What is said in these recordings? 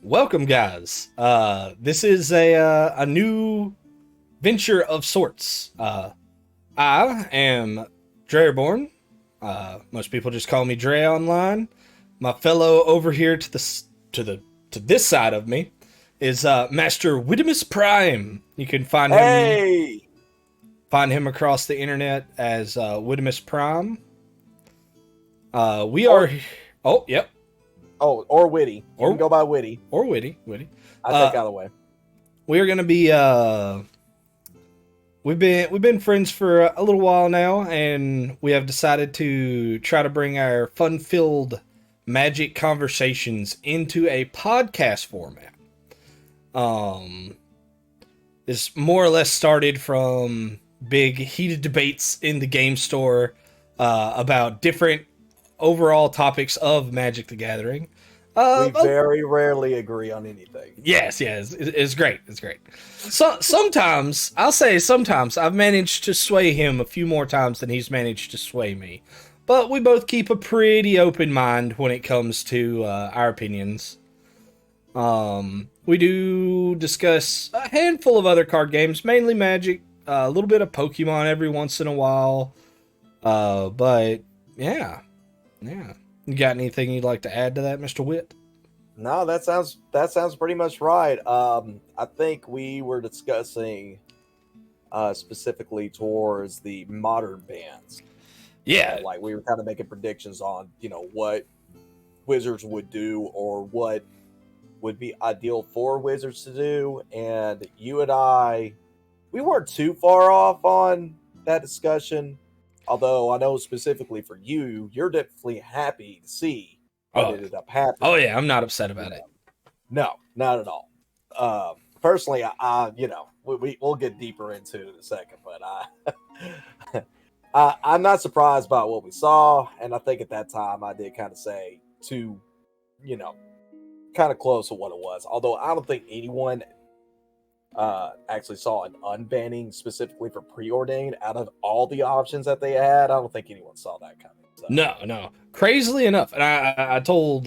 Welcome, guys. This is a new venture of sorts. I am Dreaborn. Most people just call me Dre online. My fellow over here to this side of me is Master Wittimus Prime. You can Hey! find him across the internet as Wittimus Prime. We Or are. Oh, yep. or Witty. You can Or go by Witty. or Witty. I take either way. We are gonna be we've been friends for a little while now, and we have decided to try to bring our fun-filled magic conversations into a podcast format. Um, this more or less started from big heated debates in the game store about different overall topics of Magic the Gathering. We Uh, very rarely agree on anything. yes, it's great. It's great. So sometimes I'll say sometimes I've managed to sway him a few more times than he's managed to sway me, but we both keep a pretty open mind when it comes to our opinions. We do discuss a handful of other card games, mainly Magic, a little bit of Pokemon every once in a while. But yeah. You got anything you'd like to add to that, Mr. Witt? No, that sounds pretty much right. I think we were discussing specifically towards the modern bands. Yeah, Like we were kind of making predictions on, what Wizards would do or what would be ideal for Wizards to do. And you and I, we weren't too far off on that discussion. Although I know specifically for you, you're definitely happy to see what oh, ended up happening. oh yeah, I'm not upset about it. No, not at all. Personally, we'll get deeper into it in a second, but I'm not surprised by what we saw, and I think at that time I did kind of say to, you know, kind of close to what it was. Although I don't think anyone actually saw an unbanning specifically for preordained out of all the options that they had. I don't think anyone saw that coming. So. No. Crazily enough, and I told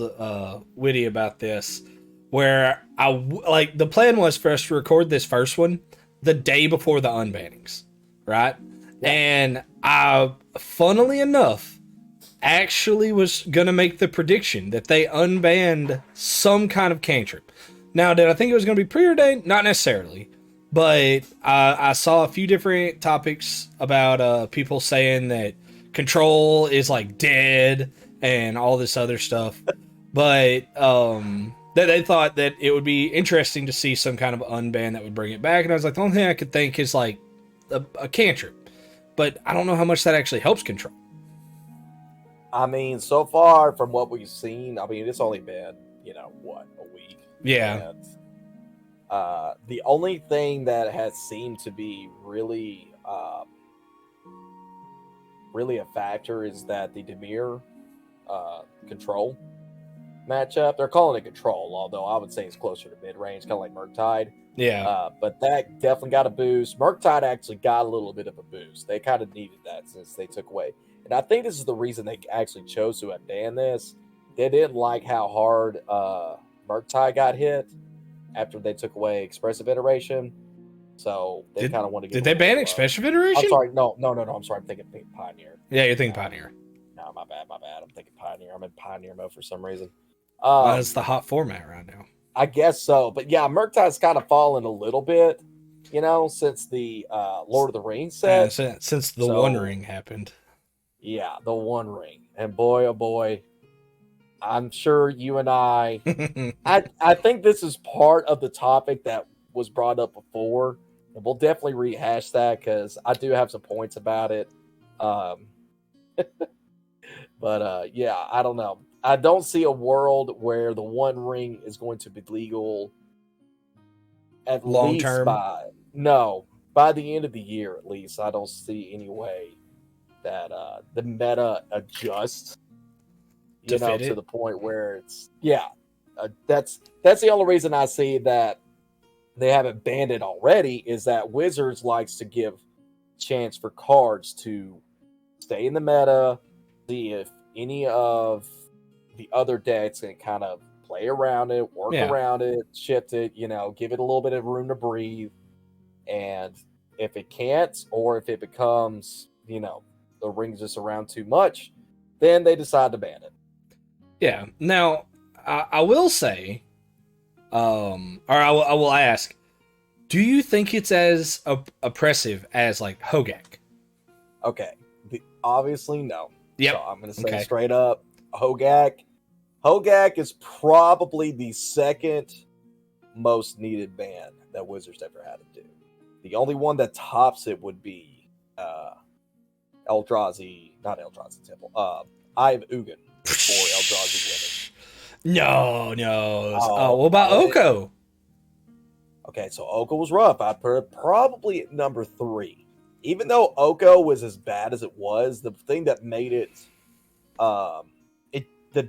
Witty about this, where like the plan was for us to record this first one the day before the unbannings, right? Yeah. And I, funnily enough, actually was gonna make the prediction that they unbanned some kind of cantrip. Now, did I think it was gonna be preordained? Not necessarily, but I saw a few different topics about people saying that control is like dead and all this other stuff, but that they thought that it would be interesting to see some kind of unban that would bring it back. And I was like, the only thing I could think is like a cantrip, but I don't know how much that actually helps control. I mean, so far from what we've seen, I mean, it's only been, a week. Yeah. And the only thing that has seemed to be really a factor is that the Demir control matchup, they're calling it control, although I would say it's closer to mid-range, kind of like Murktide. Yeah. But that definitely got a boost. Murktide actually got a little bit of a boost. They kind of needed that since they took away. And I think this is the reason they actually chose to ban this. They didn't like how hard Murktide got hit after they took away Expressive Iteration. So they kind of want to get. Did they ban Expressive Iteration? I'm sorry. No. I'm sorry. I'm thinking Pioneer. Yeah, you're thinking Pioneer. No, my bad. I'm thinking Pioneer. I'm in Pioneer mode for some reason. That's the hot format right now. I guess so. But yeah, Murktide's kind of fallen a little bit, since the Lord of the Rings set. Yeah, since the One Ring happened. Yeah, the One Ring. And boy, oh boy, I'm sure you and I think this is part of the topic that was brought up before. And we'll definitely rehash that because I do have some points about it. But yeah, I don't know. I don't see a world where the One Ring is going to be legal at long least term. By the end of the year at least. I don't see any way that the meta adjusts, to the point where it's that's the only reason I see that they haven't banned it already is that Wizards likes to give chance for cards to stay in the meta, see if any of the other decks can kind of play around it, work around it, shift it, give it a little bit of room to breathe. And if it can't, or if it becomes, the ring's just around too much, then they decide to ban it. Yeah. Now, I will say, or I will ask, do you think it's as oppressive as like Hogak? Okay. Obviously, no. Yep. So I'm going to say straight up, Hogak is probably the second most needed ban that Wizards ever had to do. The only one that tops it would be Eldrazi Temple. Eye of Ugin for Eldrazi Winter. No. What about Oko? Okay, so Oko was rough. I'd put it probably at number 3. Even though Oko was as bad as it was, the thing that made it, the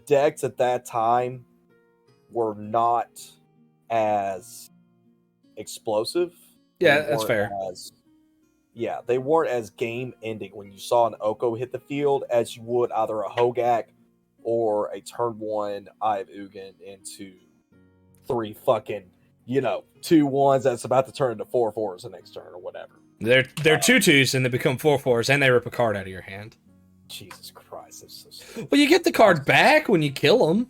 decks at that time were not as explosive. Yeah, that's fair. They weren't as game-ending when you saw an Oko hit the field as you would either a Hogak or a turn 1 Eye of Ugin into 3 fucking, 2-1s that's about to turn into 4-4s the next turn or whatever. They're 2-2s and they become 4-4s and they rip a card out of your hand. Jesus Christ, that's so stupid. Well, you get the card back when you kill them.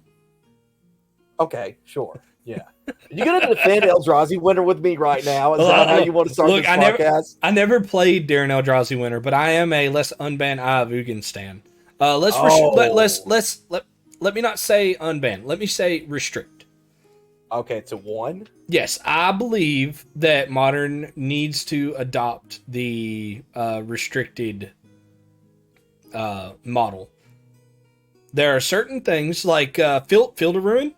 Okay, sure. Yeah. You gonna defend Eldrazi Winter with me right now? Is that how you want to start this podcast? I never played Darren Eldrazi Winter, but I am a less unban Eye of Ugin stan. Let me not say unban. Let me say restrict. Okay, to 1? Yes, I believe that Modern needs to adopt the restricted model. There are certain things like Field of Ruin.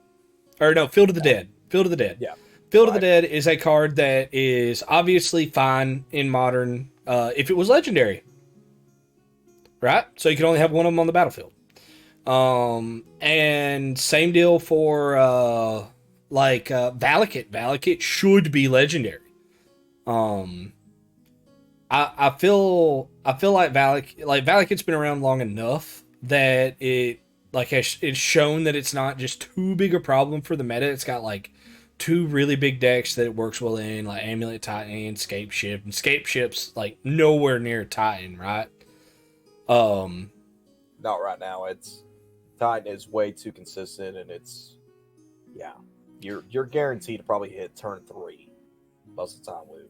Or no, Field of the Dead. Field of the Dead. Yeah. Field of the Dead is a card that is obviously fine in Modern if it was legendary. Right? So you can only have one of them on the battlefield. And same deal for Valakut. Valakut should be legendary. I feel like Valakut's been around long enough that it's shown that it's not just too big a problem for the meta. It's got like 2 really big decks that it works well in, like Amulet Titan, Scape Ship, and Scape Ship's like nowhere near Titan, right? Not right now. Titan is way too consistent, and you're guaranteed to probably hit turn 3 most of the time with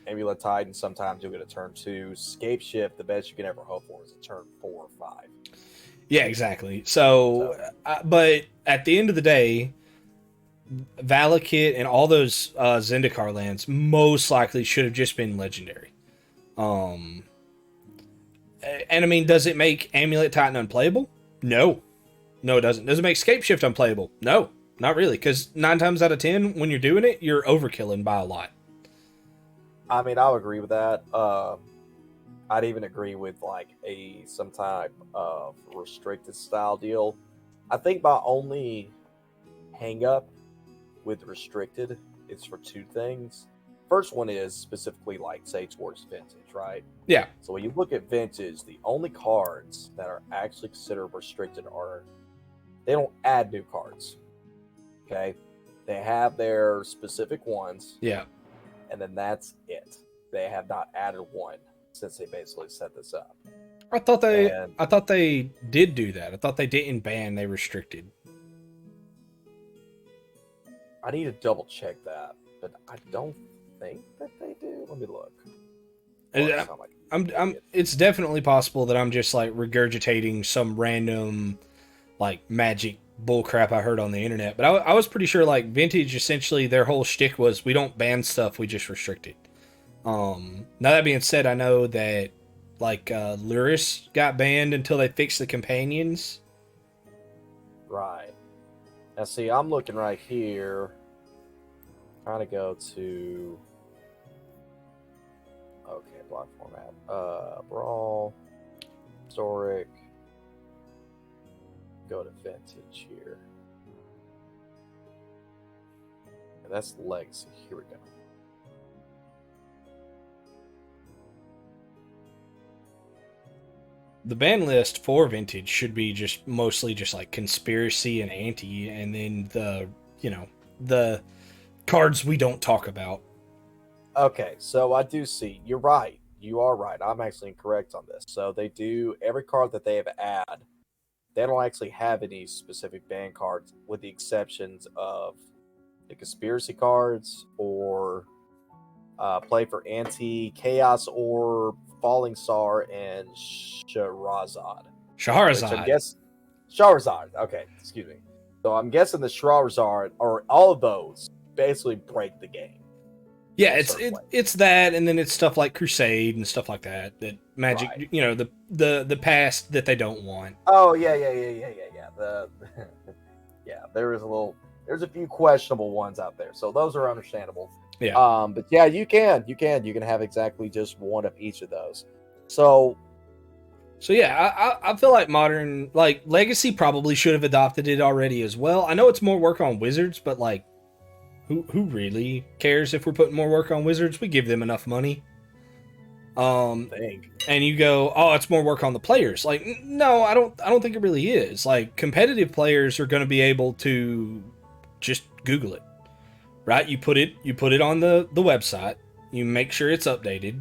Amulet Titan. Sometimes you'll get a turn 2. Scape Ship, the best you can ever hope for is a turn 4 or 5. Yeah, exactly. So but at the end of the day, Valakut and all those Zendikar lands most likely should have just been legendary. And I mean, does it make Amulet Titan unplayable? No, it doesn't. Does it make Scape Shift unplayable? No, not really. Because 9 times out of 10, when you're doing it, you're overkilling by a lot. I mean, I'll agree with that. I'd even agree with like some type of restricted style deal. I think my only hang up with restricted is for 2 things. First one is specifically like say towards vintage, right? Yeah. So when you look at vintage, the only cards that are actually considered restricted they don't add new cards. Okay? They have their specific ones. Yeah. And then that's it. They have not added one since they basically set this up. I thought they did do that. I thought they didn't ban, they restricted. I need to double check that, but I don't think that they do. Let me look. It's definitely possible that I'm just like regurgitating some random like magic bullcrap I heard on the internet. But I was pretty sure like vintage essentially their whole shtick was we don't ban stuff, we just restrict it. Now that being said, I know that like Luris got banned until they fixed the companions. Right. Now see, I'm looking right here. Trying to go to block format. Brawl, historic. Go to vintage here. And that's legacy. Here we go. the ban list for Vintage should be just mostly just like conspiracy and anti, and then the cards we don't talk about. Okay, so I do see. You're right. You are right. I'm actually incorrect on this. So they do every card that they have add. They don't actually have any specific ban cards, with the exceptions of the conspiracy cards or play for anti chaos or falling star and Shahrazad. Shahrazad. Okay, excuse me. So I'm guessing the Shahrazad or all of those basically break the game. Yeah, it's that, and then it's stuff like Crusade and stuff like that Magic, right. The past that they don't want. Oh yeah. There's a few questionable ones out there, so those are understandable. Yeah. But yeah, you can have exactly just one of each of those. So yeah, I feel like Modern, like Legacy, probably should have adopted it already as well. I know it's more work on Wizards, but like, who really cares if we're putting more work on Wizards? We give them enough money. And you go, oh, it's more work on the players. Like, no, I don't think it really is. Like, competitive players are going to be able to just Google it, right? You put it on the website. You make sure it's updated,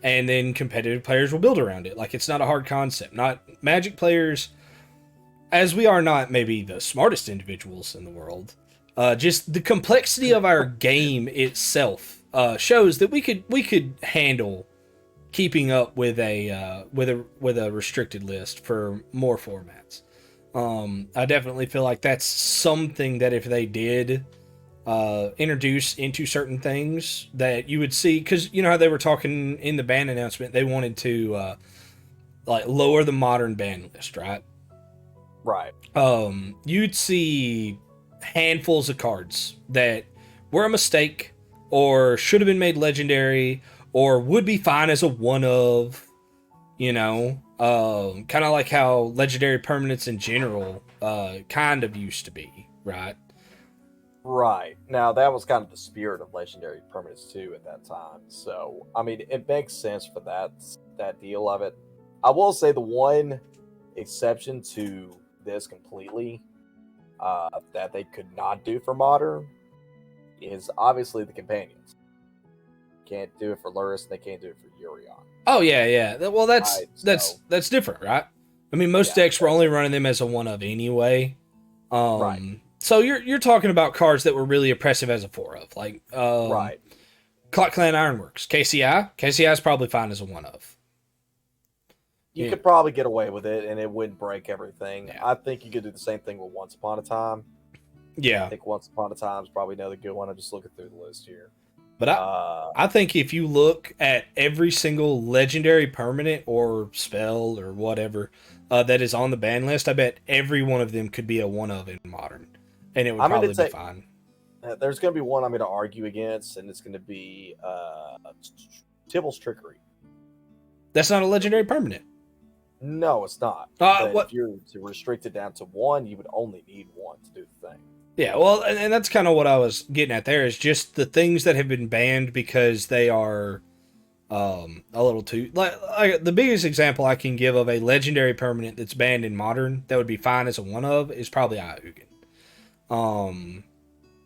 and then competitive players will build around it. Like, it's not a hard concept. Not Magic players, as we are not maybe the smartest individuals in the world. Just the complexity of our game itself shows that we could handle keeping up with a restricted list for more formats. I definitely feel like that's something that if they did introduce into certain things, that you would see, because you know how they were talking in the ban announcement, they wanted to like lower the Modern ban list, right? Right. You'd see handfuls of cards that were a mistake or should have been made legendary or would be fine as a one of, kind of like how legendary permanents in general kind of used to be, right? Right. Now, that was kind of the spirit of legendary permanents too at that time. So, I mean, it makes sense for that deal of it. I will say the one exception to this completely that they could not do for Modern is obviously the companions. Can't do it for Luris, and they can't do it for Urion. Oh yeah. Well, that's different, right? I mean, most decks were only running them as a one of anyway. Right. So you're talking about cards that were really oppressive as a 4 of, like right. Clock Clan Ironworks, KCI is probably fine as a one of. You could probably get away with it, and it wouldn't break everything. Yeah. I think you could do the same thing with Once Upon a Time. Yeah. I think Once Upon a Time is probably another good one. I'm just looking through the list here. But I think if you look at every single legendary permanent or spell or whatever that is on the ban list, I bet every one of them could be a one of in Modern, and it would probably be fine. There's going to be one I'm going to argue against, and it's going to be Tybalt's Trickery. That's not a legendary permanent. No, it's not. If you're to restrict it down to one, you would only need one to do the thing. Yeah, well, and that's kind of what I was getting at there, is just the things that have been banned because they are a little too... Like the biggest example I can give of a legendary permanent that's banned in Modern that would be fine as a one of is probably Ugin.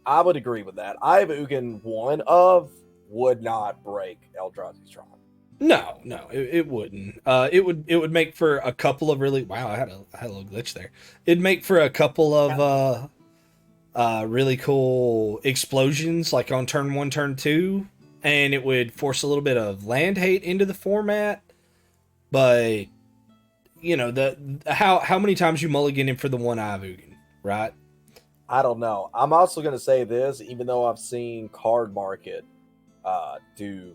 I would agree with that. Ugin one of would not break Eldrazi's Tron. No, it wouldn't. It would make for a couple of really... Wow, I had a little glitch there. It'd make for a couple of really cool explosions, like on turn 1, turn 2, and it would force a little bit of land hate into the format. But how many times you mulligan him for the one Ugin, right? I don't know. I'm also going to say this, even though I've seen Card Market do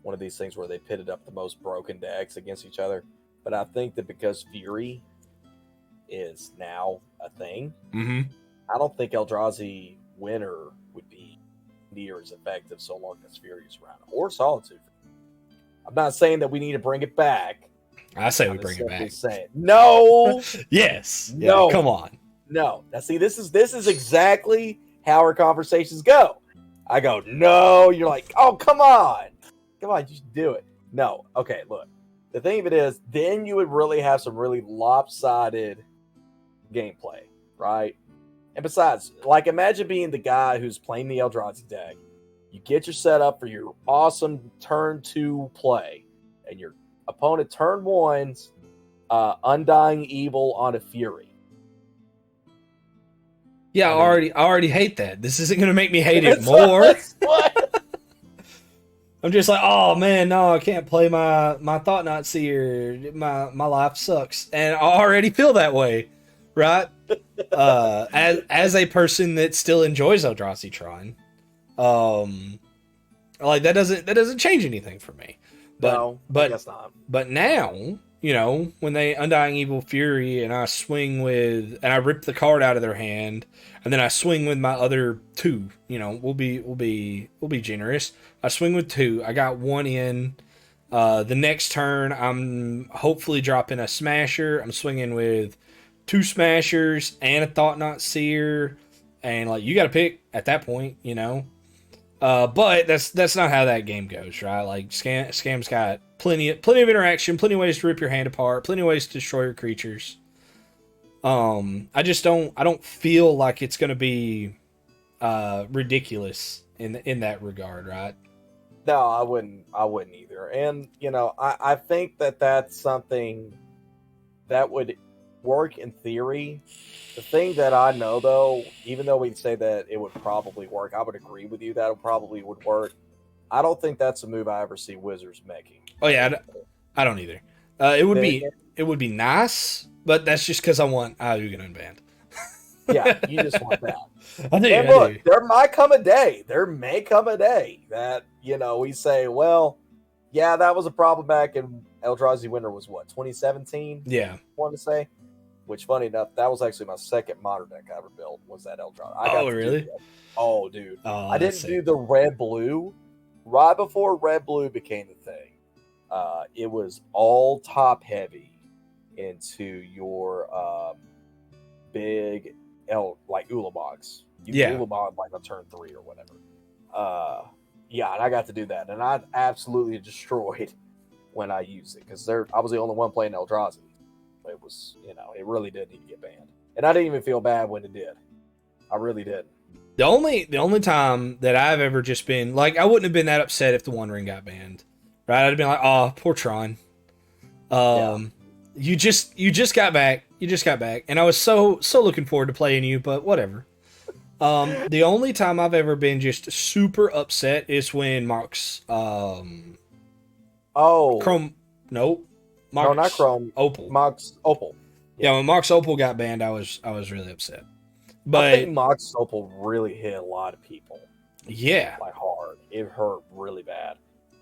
one of these things where they pitted up the most broken decks against each other. But I think that because Fury is now a thing, I don't think Eldrazi Winter would be near as effective so long as Fury is around. Or Solitude. I'm not saying that we need to bring it back. I say we bring it back. Saying, no! Yes. No. Yeah, come on. No. Now see, this is exactly how our conversations go. I go, no. You're like, oh, come on. Come on, you should do it. No. Okay, look. the thing of it is, then you would really have some really lopsided gameplay, right? And besides, like, imagine being the guy who's playing the Eldrazi deck. You get your setup for your awesome turn 2 play, and your opponent turn 1's Undying Evil on a Fury. Yeah, I already hate that. This isn't going to make me hate it more. What? I'm just like, oh man, no, I can't play my Thought Knot Seer. My life sucks, and I already feel that way, right? As a person that still enjoys Eldrazi Tron, like that doesn't change anything for me. But No, I guess not. But now, you know, when they Undying Evil Fury and I swing with, and I rip the card out of their hand, and then I swing with my other 2, you know, we'll be generous. I swing with 2. I got 1 in. The next turn, I'm hopefully dropping a Smasher. I'm swinging with 2 Smashers and a Thought Knot Seer, and like you got to pick at that point, you know. But that's not how that game goes, right? Like Scam's got plenty of interaction, plenty of ways to rip your hand apart, plenty of ways to destroy your creatures. I don't feel like it's gonna be ridiculous in that regard, right? No, I wouldn't either. And you know, I think that's something that would work in theory. The thing that I know, though, even though we'd say that it would probably work, I would agree with you that it probably would work. I don't think that's a move I ever see Wizards making. Oh yeah, I don't either. It would be nice, but that's just because I want Ayugan unbanned. Yeah, you just want that. And look, there may come a day that, you know, we say, well, yeah, that was a problem back in Eldrazi Winter was what, 2017? Yeah. I want to say. Which, funny enough, that was actually my second modern deck I ever built, was that Eldrazi. Oh, really? Oh, dude. Oh, I didn't do the red-blue. Right before red-blue became the thing, it was all top-heavy into your big, like, Ulamog's. You Ulamog, like, on turn 3 or whatever. Yeah, and I got to do that. And I absolutely destroyed when I used it, because I was the only one playing Eldrazi. It was, you know, it really did need to get banned, and I didn't even feel bad when it did. I really didn't. The only time that I've ever just been like, I wouldn't have been that upset if the One Ring got banned, right? I'd have been like, oh, poor Tron. You just got back, and I was so looking forward to playing you, but whatever. The only time I've ever been just super upset is when Mark's Chrome. Nope. No, not Chrome. Opal. Mox Opal. Yeah, when Mox Opal got banned, I was really upset. But I think Mox Opal really hit a lot of people. Yeah, like hard. It hurt really bad.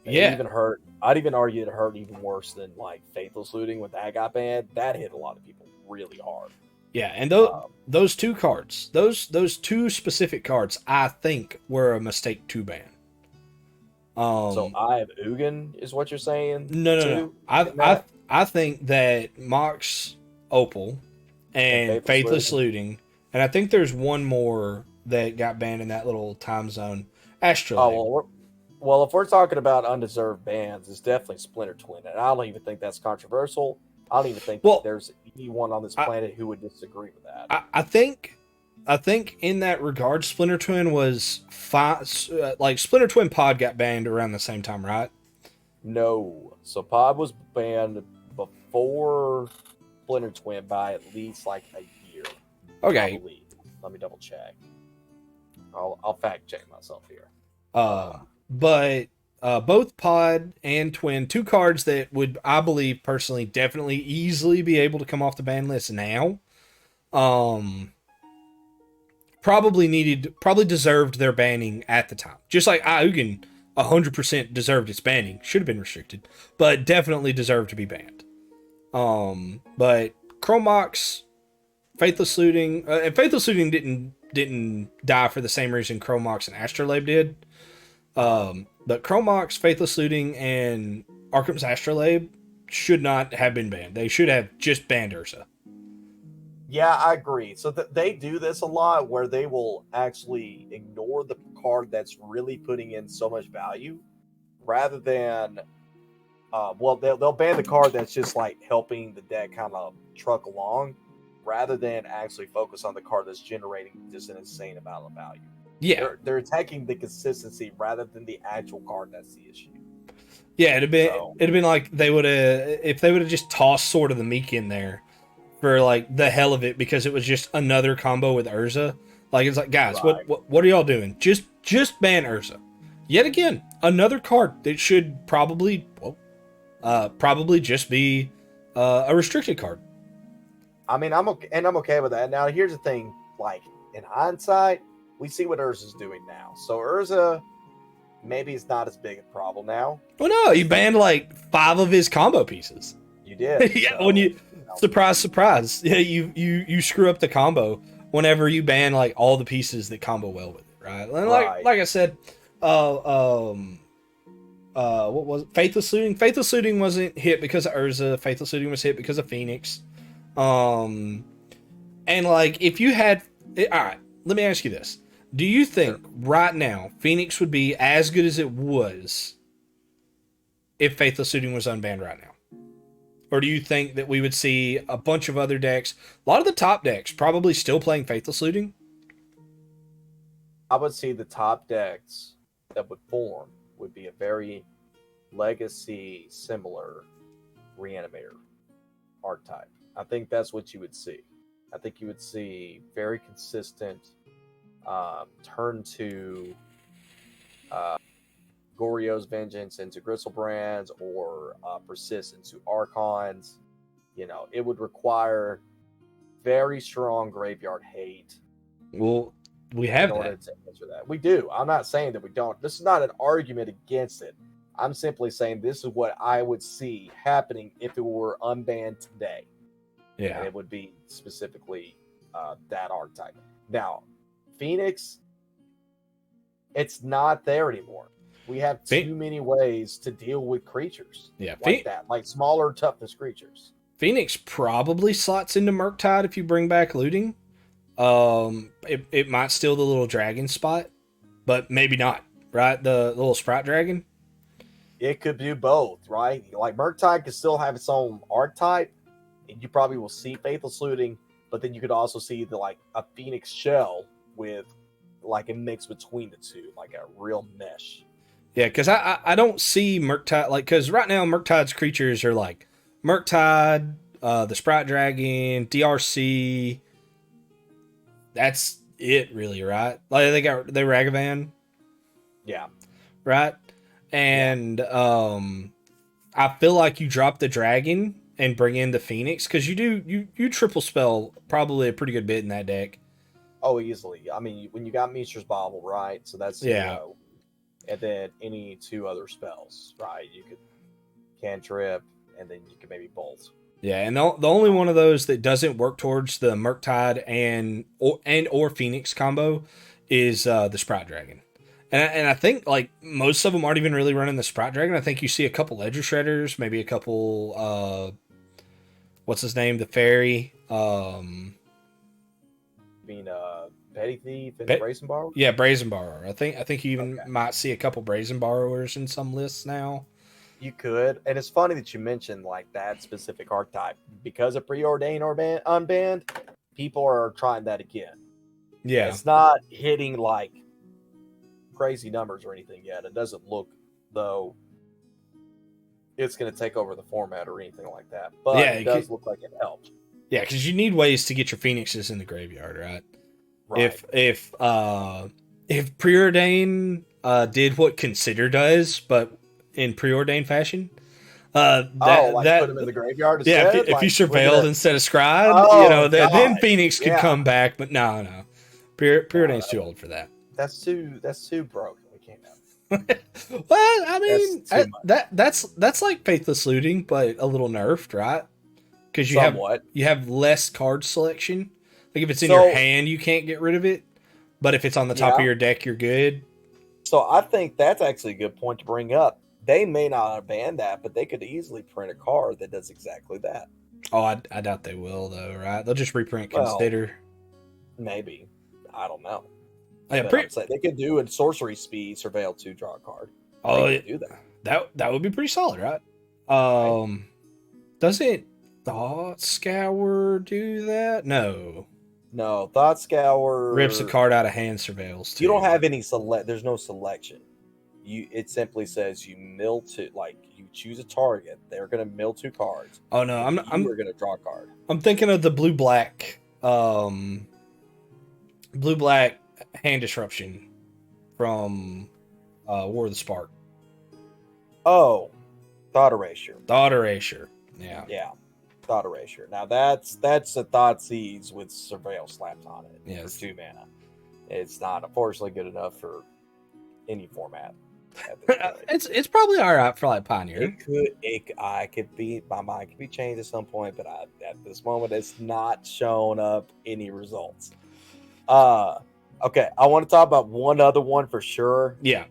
Yeah, it even hurt. I'd even argue it hurt even worse than like Faithless Looting when that got banned. That hit a lot of people really hard. Yeah, and those 2 cards, those 2 specific cards, I think were a mistake to ban. So I have Ugin, is what you're saying? No. I think that Mox Opal and Faithless Looting, and I think there's one more that got banned in that little time zone. Astrolabe. Oh, well, if we're talking about undeserved bans, it's definitely Splinter Twin, and I don't even think that's controversial. I don't even think there's anyone on this planet who would disagree with that. I think in that regard, Splinter Twin was like Splinter Twin Pod got banned around the same time, right? No, so Pod was banned before Splinter Twin by at least like a year. Okay, let me double check. I'll fact check myself here. But both Pod and Twin, 2 cards that would, I believe personally, definitely easily be able to come off the ban list now. Probably deserved their banning at the time. Just like Augen 100% deserved its banning. Should have been restricted, but definitely deserved to be banned. But Chromox, Faithless Looting, and Faithless Looting didn't die for the same reason Chromox and Astrolabe did. But Chromox, Faithless Looting, and Arkham's Astrolabe should not have been banned. They should have just banned Ursa. Yeah, I agree. So they do this a lot where they will actually ignore the card that's really putting in so much value rather than well, they'll ban the card that's just like helping the deck kind of truck along, rather than actually focus on the card that's generating just an insane amount of value. Yeah, they're attacking the consistency rather than the actual card that's the issue. Yeah, it'd been like they would have if they would have just tossed sort of the Meek in there for like the hell of it because it was just another combo with Urza. Like it's like guys, Right. what are y'all doing? Just ban Urza. Yet again, another card that should probably just be a restricted card. I mean, I'm okay with that. Now, here's the thing: like in hindsight, we see what Urza's doing now. So Urza, maybe it's not as big a problem now. Well, no, you banned like 5 of his combo pieces. You did. Yeah, when you surprise, yeah, you screw up the combo whenever you ban like all the pieces that combo well with it, right? And like I said, what was it? Faithless Looting? Faithless Looting wasn't hit because of Urza. Faithless Looting was hit because of Phoenix. And like if you had, all right, let me ask you this: do you think right now Phoenix would be as good as it was if Faithless Looting was unbanned right now? Or do you think that we would see a bunch of other decks, a lot of the top decks, probably still playing Faithless Looting? I would see the top decks that would form would be a very legacy similar Reanimator archetype. I think that's what you would see. I think you would see very consistent turn to Goryo's Vengeance into Gristlebrand's or persist into Archons. You know, it would require very strong graveyard hate. Well, we have in order to answer that. We do. I'm not saying that we don't. This is not an argument against it. I'm simply saying this is what I would see happening if it were unbanned today. Yeah. And it would be specifically that archetype. Now, Phoenix, it's not there anymore. We have too many ways to deal with creatures. Yeah, like that, like smaller toughness creatures. Phoenix probably slots into Murktide if you bring back looting. It might steal the little dragon spot, but maybe not, right? The little Sprite Dragon. It could do both, right? Like Murktide could still have its own archetype, and you probably will see Faithless Looting, but then you could also see the like a Phoenix shell with like a mix between the two, like a real mesh. Yeah, because I don't see Murktide, like, because right now Murktide's creatures are like Murktide, the Sprite Dragon, DRC. That's it, really, right? Like they Ragavan. Yeah. Right? And I feel like you drop the dragon and bring in the Phoenix, because you triple spell probably a pretty good bit in that deck. Oh, easily. I mean, when you got Mishra's Bauble, right? So that's, yeah. You know, and then any 2 other spells, right? You could cantrip, and then you could maybe bolt. Yeah, and the only one of those that doesn't work towards the Murktide and Phoenix combo is the Sprite Dragon. And I think like most of them aren't even really running the Sprite Dragon. I think you see a couple Ledger Shredders, maybe a couple what's his name? The Fairy. Petty Thief and Brazen Borrower? Yeah, Brazen Borrower. I think you even might see a couple Brazen Borrowers in some lists now. You could. And it's funny that you mentioned like that specific archetype. Because of Preordain or Unbanned, people are trying that again. Yeah. It's not hitting like crazy numbers or anything yet. It doesn't look though it's going to take over the format or anything like that. But yeah, it does look like it helped. Yeah, because you need ways to get your Phoenixes in the graveyard, right? Right. If Preordain did what Consider does, but in Preordain fashion, put them in the graveyard instead? Yeah, if you surveilled instead of scried, then Phoenix could come back. But no, Preordain's too old for that. That's too broken. We can't have. Well, I mean, that's like Faithless Looting, but a little nerfed, right? Because you have less card selection. Like if it's in your hand, you can't get rid of it. But if it's on the top of your deck, you're good. So I think that's actually a good point to bring up. They may not ban that, but they could easily print a card that does exactly that. Oh, I doubt they will, though, right? They'll just reprint Consider. Maybe. I don't know. Yeah, they could do a sorcery speed surveil 2 draw a card. Oh, do that would be pretty solid, right? Doesn't Thought Scour do that? No. No, Thought Rips a Scour. card out of hand, surveils You don't too. have any select. There's no selection. It simply says you mill two. Like you choose a target, they're gonna mill 2 cards. Oh no, And you are gonna draw a card. I'm thinking of the blue black hand disruption from War of the Spark. Oh, Thought Erasure. Thought Erasure. Yeah. Yeah, Thought Erasure. Now that's a Thoughtseize with Surveil slapped on it. Yes. For 2 mana. It's not unfortunately good enough for any format. It's probably all right for like Pioneer. My mind could be changed at some point, but at this moment it's not showing up any results. Okay, I want to talk about one other one for sure. Yeah.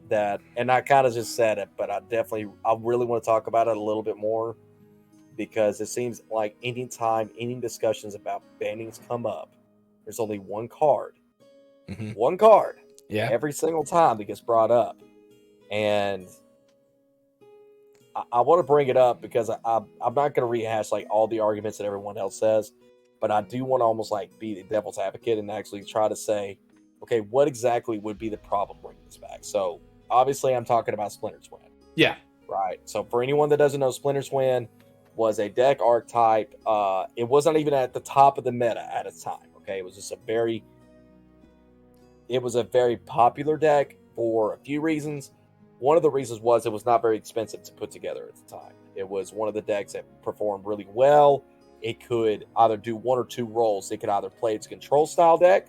And I kind of just said it, but I really want to talk about it a little bit more because it seems like anytime any discussions about bannings come up, there's only one card. Mm-hmm. One card. Yeah. Every single time that gets brought up. And I want to bring it up because I'm not going to rehash like all the arguments that everyone else says, but I do want to almost like be the devil's advocate and actually try to say, okay, what exactly would be the problem bringing this back? So obviously I'm talking about Splinter Twin. Yeah. Right. So for anyone that doesn't know, Splinter Twin was a deck archetype. It wasn't even at the top of the meta at its time. Okay. It was just a very popular deck for a few reasons. One of the reasons was it was not very expensive to put together at the time. It was one of the decks that performed really well. It could either do 1 or 2 roles. It could either play its control style deck,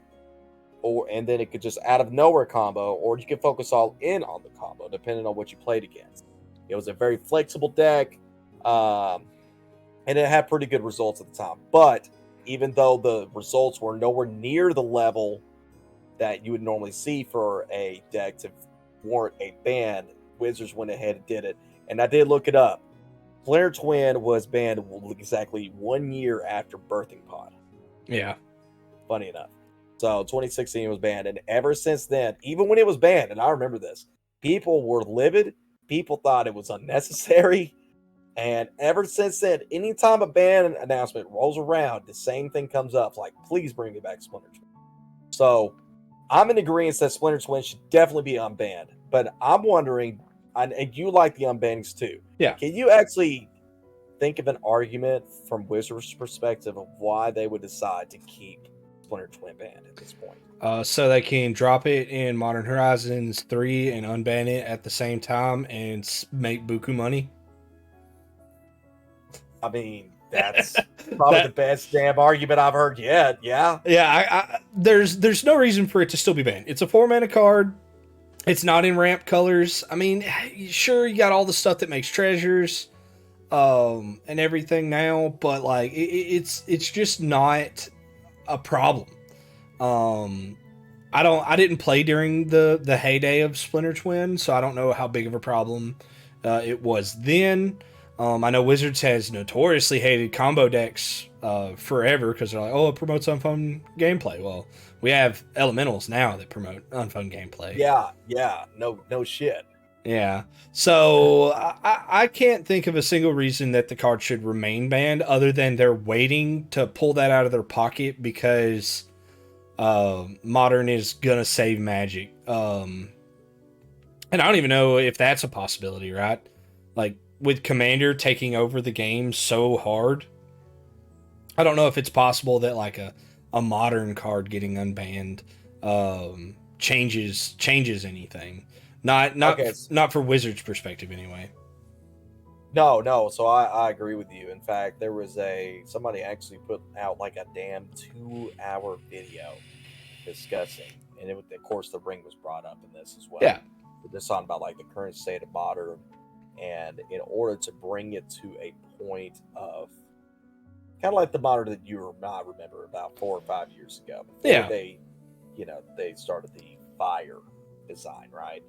and then it could just out of nowhere combo, or you could focus all in on the combo, depending on what you played against. It was a very flexible deck, and it had pretty good results at the time. But even though the results were nowhere near the level that you would normally see for a deck to warrant a ban, Wizards went ahead and did it. And I did look it up. Splinter Twin was banned exactly 1 year after Birthing Pod. Yeah. Funny enough. So 2016 was banned. And ever since then, even when it was banned, and I remember this, people were livid. People thought it was unnecessary. And ever since then, anytime a ban announcement rolls around, the same thing comes up. Like, please bring me back Splinter Twin. So I'm in agreement that Splinter Twin should definitely be unbanned. But I'm wondering, and you like the unbannings too. Yeah. Can you actually think of an argument from Wizards' perspective of why they would decide to keep Splinter Twin banned at this point? So they can drop it in Modern Horizons 3 and unban it at the same time and make buku money. I mean, that's probably the best damn argument I've heard yet. Yeah. Yeah. There's no reason for it to still be banned. It's a 4-mana card. It's not in ramp colors. I mean, sure, you got all the stuff that makes treasures, and everything now, but like it's just not a problem. I didn't play during the heyday of Splinter Twin, so I don't know how big of a problem it was then. I know Wizards has notoriously hated combo decks forever because they're like, oh, it promotes unfun gameplay. Well, we have elementals now that promote unfun gameplay. Yeah, no shit. Yeah, so I can't think of a single reason that the card should remain banned other than they're waiting to pull that out of their pocket because Modern is gonna save Magic. And I don't even know if that's a possibility, right? Like, with Commander taking over the game so hard, I don't know if it's possible that like a Modern card getting unbanned changes anything. Not for Wizards' perspective anyway. No. So I agree with you. In fact, there was somebody actually put out like a damn 2-hour video discussing, and of course the ring was brought up in this as well. Yeah, this on about like the current state of Modern. And in order to bring it to a point of kind of like the Modern that you might remember about 4 or 5 years ago, before they started the fire design, right?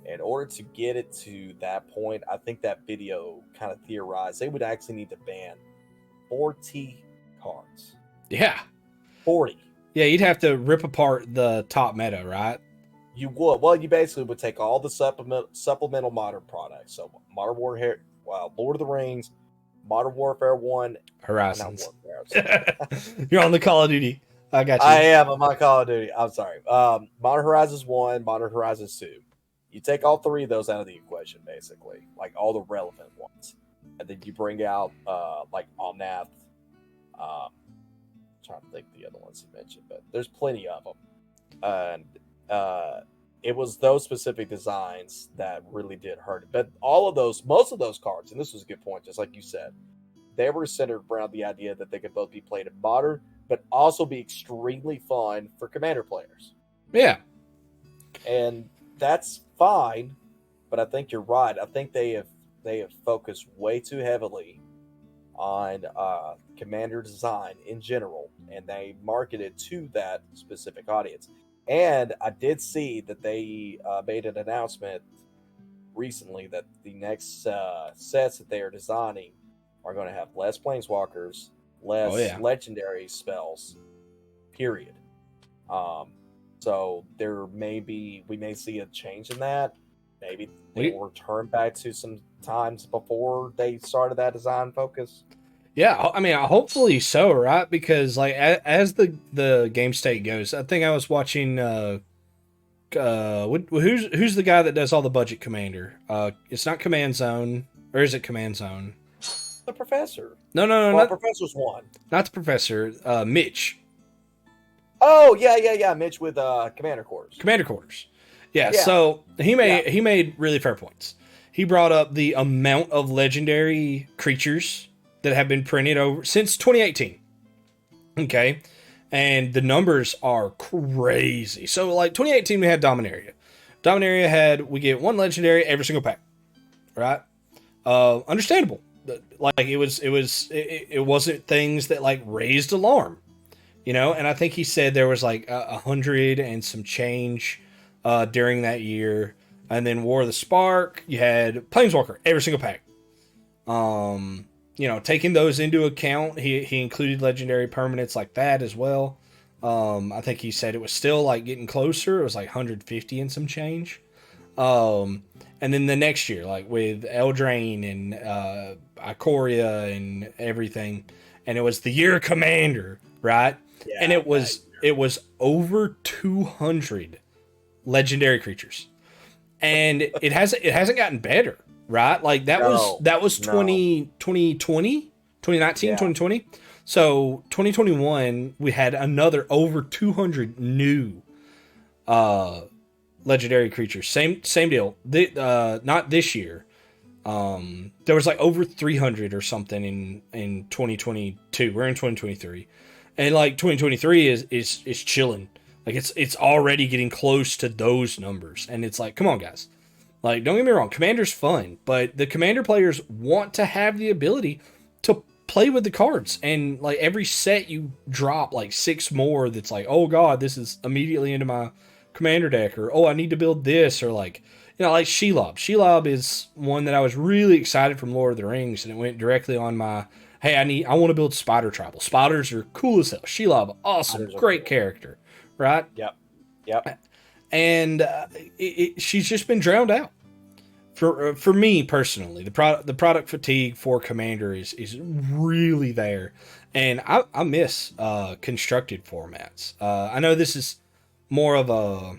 In order to get it to that point, I think that video kind of theorized they would actually need to ban 40 cards. Yeah. 40. Yeah, you'd have to rip apart the top meta, right? You would. Well, you basically would take all the supplemental Modern products. So Modern Lord of the Rings, Modern Warfare 1. Horizons. Not Warfare, You're on the Call of Duty. I got you. I am. I'm on Call of Duty. I'm sorry. Modern Horizons 1, Modern Horizons 2. You take all three of those out of the equation, basically, like all the relevant ones. And then you bring out like Omnath. Trying to think the other ones you mentioned, but there's plenty of them. And it was those specific designs that really did hurt it. But most of those cards, and this was a good point, just like you said, they were centered around the idea that they could both be played in modern, but also be extremely fun for Commander players. Yeah. And that's fine, but I think you're right. I think they have focused way too heavily on Commander design in general, and they marketed to that specific audience. And I did see that they made an announcement recently that the next sets that they are designing are going to have less planeswalkers, less legendary spells, period. So we may see a change in that. Maybe they will return back to some times before they started that design focus. Yeah, I mean, hopefully so, right? Because like as the game state goes, I think I was watching. Who's the guy that does all the budget commander? It's not Command Zone, or is it Command Zone? The professor. No, not Professor's one. Not the professor. Mitch. Oh yeah. Mitch with Commander Quarters. Commander Quarters. Yeah. So he made really fair points. He brought up the amount of legendary creatures that have been printed over since 2018. Okay. And the numbers are crazy. So like 2018 we had Dominaria. We get one legendary every single pack. Right? Understandable. Like it wasn't things that like raised alarm. You know, and I think he said there was like 100 and some change during that year. And then War of the Spark, you had Planeswalker every single pack. You know, taking those into account, he included legendary permanents like that as well. I think he said it was still like getting closer. It was like 150 and some change. And then the next year, like with Eldraine and Ikoria and everything, and it was the year Commander, right? Yeah, and it was over 200 legendary creatures, and it hasn't gotten better. Right? Like that was 2019, 2020. So 2021, we had another over 200 new legendary creatures. Same deal. Not this year. There was like over 300 or something in 2022. We're in 2023. And like 2023 is chilling. Like it's already getting close to those numbers. And it's like, come on, guys. Like, don't get me wrong, Commander's fun, but the Commander players want to have the ability to play with the cards. And, like, every set you drop, like, 6 more that's like, oh, God, this is immediately into my Commander deck, or, oh, I need to build this, or, like, you know, like Shelob. Shelob is one that I was really excited from Lord of the Rings, and it went directly on my, hey, I want to build Spider Tribal. Spiders are cool as hell. Shelob, awesome, great character, right? Yep. And she's just been drowned out. For me personally, the product fatigue for Commander is really there, and I miss constructed formats. I know this is more of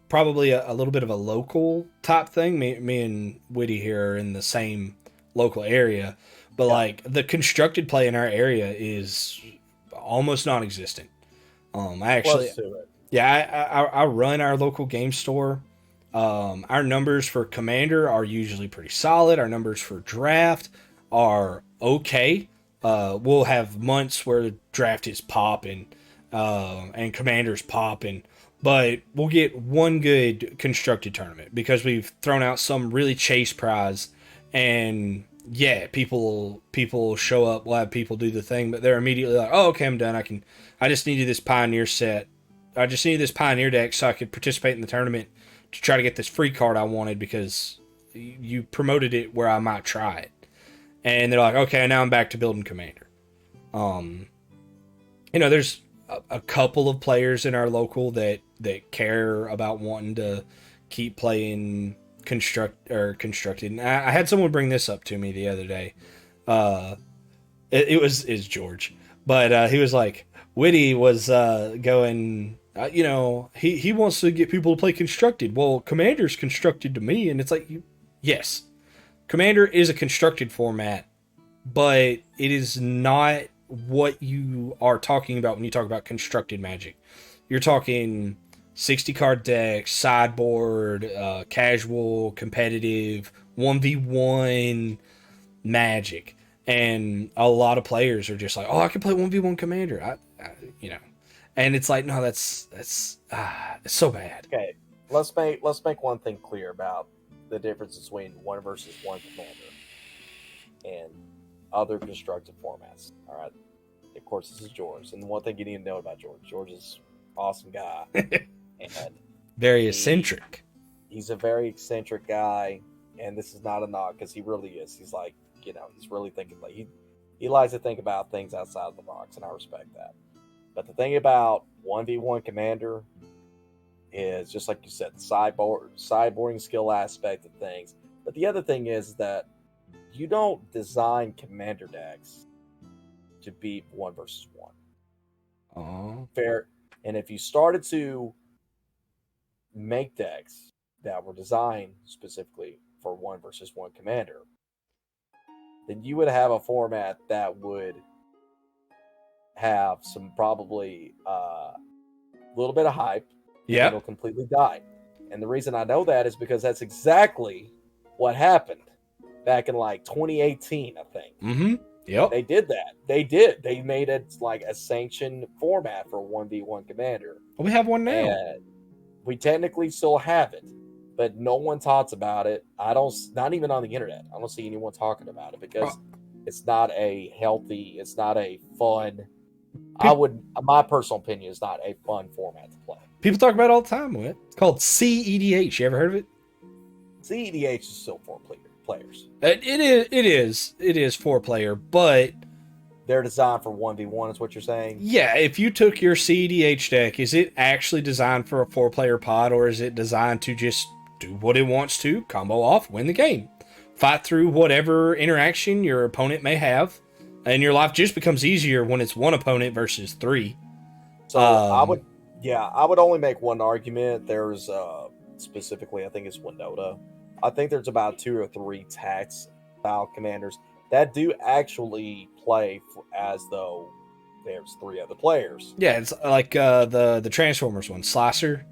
probably a little bit of a local type thing. Me and Witty here are in the same local area, but like the constructed play in our area is almost non-existent. I run our local game store. Our numbers for Commander are usually pretty solid. Our numbers for draft are okay. We'll have months where the draft is popping, and Commander's popping, but we'll get one good constructed tournament because we've thrown out some really chase prize, and people show up. We'll have people do the thing, but they're immediately like, oh, okay, I'm done. I just needed this Pioneer set. I just needed this Pioneer deck so I could participate in the tournament to try to get this free card I wanted because you promoted it where I might try it. And they're like, okay, now I'm back to building Commander. You know, there's a couple of players in our local that care about wanting to keep playing constructed. And I had someone bring this up to me the other day. It was George, but he was like, Witty was going. He wants to get people to play constructed. Well, Commander's constructed to me, and it's like, yes, Commander is a constructed format, but it is not what you are talking about when you talk about constructed Magic. You're talking 60 card decks, sideboard, casual, competitive, 1v1 Magic. And a lot of players are just like, oh, I can play 1v1 Commander. And it's like, no, that's it's so bad. Okay, let's make one thing clear about the difference between 1 versus 1 Commander and other constructed formats. All right, of course, this is George, and the one thing you need to know about George is an awesome guy, and very eccentric. He's a very eccentric guy, and this is not a knock because he really is. He's like, he's really thinking, like, he likes to think about things outside of the box, and I respect that. But the thing about 1v1 Commander is, just like you said, the sideboarding skill aspect of things. But the other thing is that you don't design Commander decks to beat 1 versus 1. Fair. And if you started to make decks that were designed specifically for 1 versus 1 Commander, then you would have a format that would have some probably a little bit of hype. Yeah. It'll completely die. And the reason I know that is because that's exactly what happened back in like 2018, I think. Mm-hmm. Yep. They did that. They did. They made it like a sanctioned format for 1v1 Commander. Well, we have one now. And we technically still have it, but no one talks about it. Not even on the internet. I don't see anyone talking about it because it's not a healthy, it's not a fun. My personal opinion, is not a fun format to play. People talk about it all the time. It's called CEDH. You ever heard of it? CEDH is still 4 players. It is 4 player, but they're designed for 1v1 is what you're saying? Yeah, if you took your CEDH deck, is it actually designed for a 4 player pod, or is it designed to just do what it wants to, combo off, win the game, fight through whatever interaction your opponent may have, and your life just becomes easier when it's 1 opponent versus 3. So I would only make one argument. There's specifically, I think it's Winota. I think there's about 2 or 3 tax style commanders that do actually play as though there's 3 other players. Yeah, it's like the Transformers one, Slicer.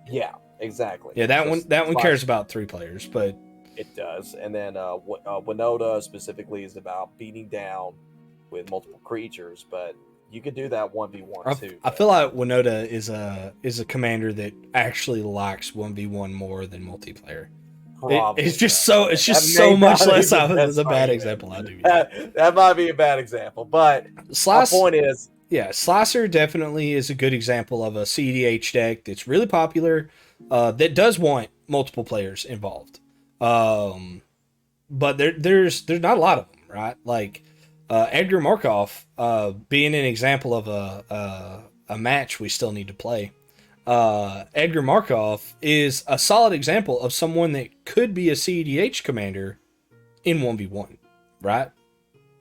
Yeah, exactly. Yeah, that one cares about 3 players, but it does. And then Winota specifically is about beating down with multiple creatures, but you could do that 1v1 too. I feel like Winota is a commander that actually likes 1v1 more than multiplayer. It's just so much less of a bad example. I do. That might be a bad example, but my point is, yeah, Slicer definitely is a good example of a CDH deck that's really popular, that does want multiple players involved. But there's not a lot of them, right? Like Edgar Markov being an example of a match we still need to play. Edgar Markov is a solid example of someone that could be a CEDH commander in 1v1, right?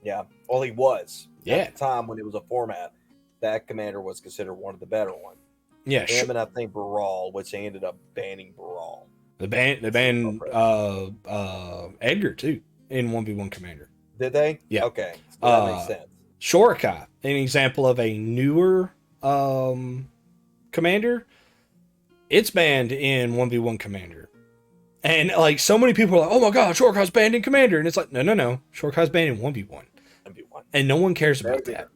Yeah. Well, he was. Yeah. At the time when it was a format, that commander was considered one of the better ones. Yeah. Him and I think Baral, which they ended up banning Baral. They banned Edgar too in 1v1 commander. Did they? Yeah. Okay. So that makes sense. Shorikai, an example of a newer commander. It's banned in 1v1 commander. And like so many people are like, oh my god, Shorikai's banned in commander. And it's like, no. Shorikai's banned in 1v1. And no one cares about that.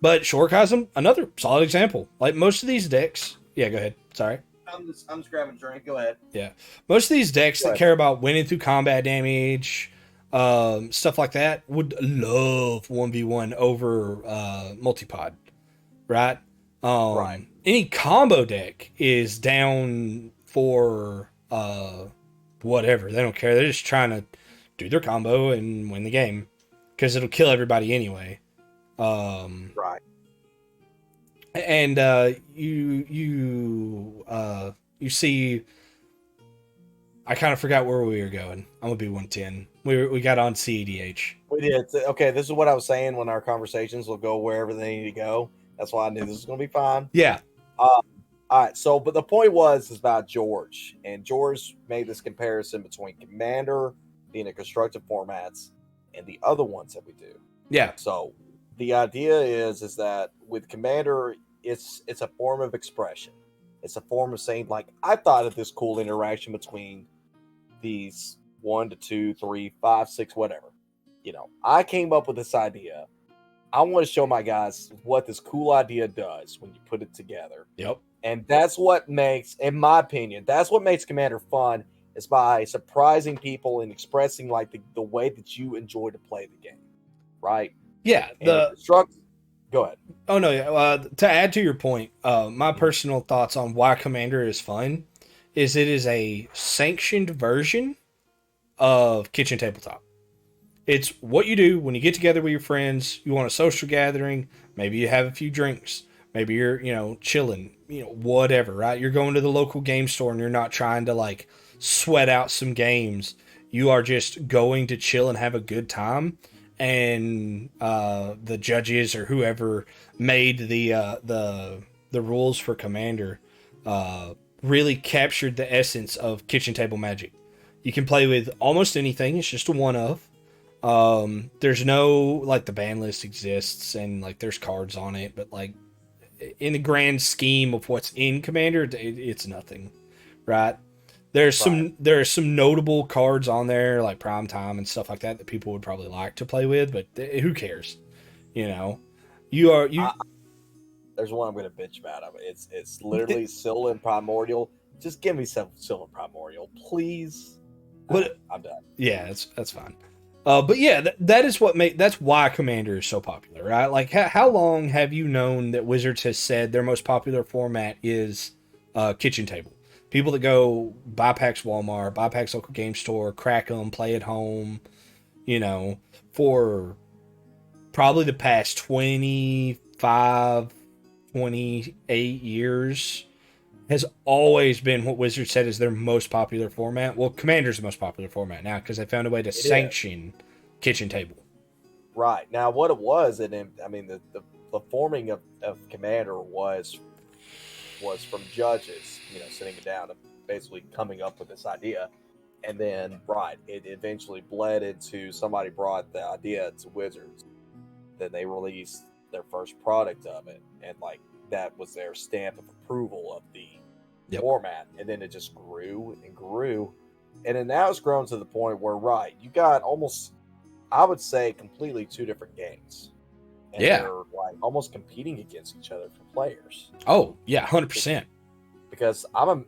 But Shorikai's another solid example. Like most of these decks. Yeah, go ahead. Sorry. I'm just grabbing a drink. Go ahead. Yeah. Most of these decks that care about winning through combat damage, stuff like that, would love 1v1 over multipod. Right? Right. Any combo deck is down for whatever. They don't care. They're just trying to do their combo and win the game because it'll kill everybody anyway. Right. And you see, I kind of forgot where we were going. I'm gonna be 110. We got on CEDH. We did. Okay, this is what I was saying when our conversations will go wherever they need to go. That's why I knew this was going to be fine. Yeah. All right. So, but the point is about George. And George made this comparison between Commander being a constructed formats and the other ones that we do. Yeah. So the idea is that with Commander, it's a form of expression. It's a form of saying, like, I thought of this cool interaction between these 1 to 2, 3, 5, 6, whatever. I came up with this idea. I want to show my guys what this cool idea does when you put it together. Yep. And that's what makes, in my opinion, that's what makes Commander fun, is by surprising people and expressing like the way that you enjoy to play the game. Right? Yeah. Go ahead. Oh, no. Yeah. To add to your point, my personal thoughts on why Commander is fun is it is a sanctioned version of Kitchen Tabletop. It's what you do when you get together with your friends. You want a social gathering. Maybe you have a few drinks. Maybe you're, chilling, whatever, right? You're going to the local game store and you're not trying to like sweat out some games. You are just going to chill and have a good time. And the judges or whoever made the rules for Commander really captured the essence of kitchen table magic. You can play with almost anything. It's just a one of. There's no, like, the ban list exists and like there's cards on it, but like in the grand scheme of what's in Commander, it's nothing, right? There are some notable cards on there like Prime Time and stuff like that people would probably like to play with, but who cares? There's one I'm going to bitch about. It's literally Sylvan Primordial. Just give me some Sylvan Primordial, please. But I'm done. Yeah, that's fine. But yeah, that's why Commander is so popular, right? Like, how long have you known that Wizards has said their most popular format is kitchen table? People that go buy packs Walmart, buy packs local game store, crack them, play at home, for probably the past 25, 28 years has always been what Wizards said is their most popular format. Well, Commander's the most popular format now because they found a way to sanction kitchen table. Right. Now, what it was, and I mean, the forming of Commander was from judges, sitting down and basically coming up with this idea. And then, it eventually bled into somebody brought the idea to Wizards. Then they released their first product of it. And, like, that was their stamp of approval of the format. And then it just grew and grew. And then now it's grown to the point where, you got almost, I would say, completely two different games. And they're like almost competing against each other for players. Oh, yeah, 100%. Because I'm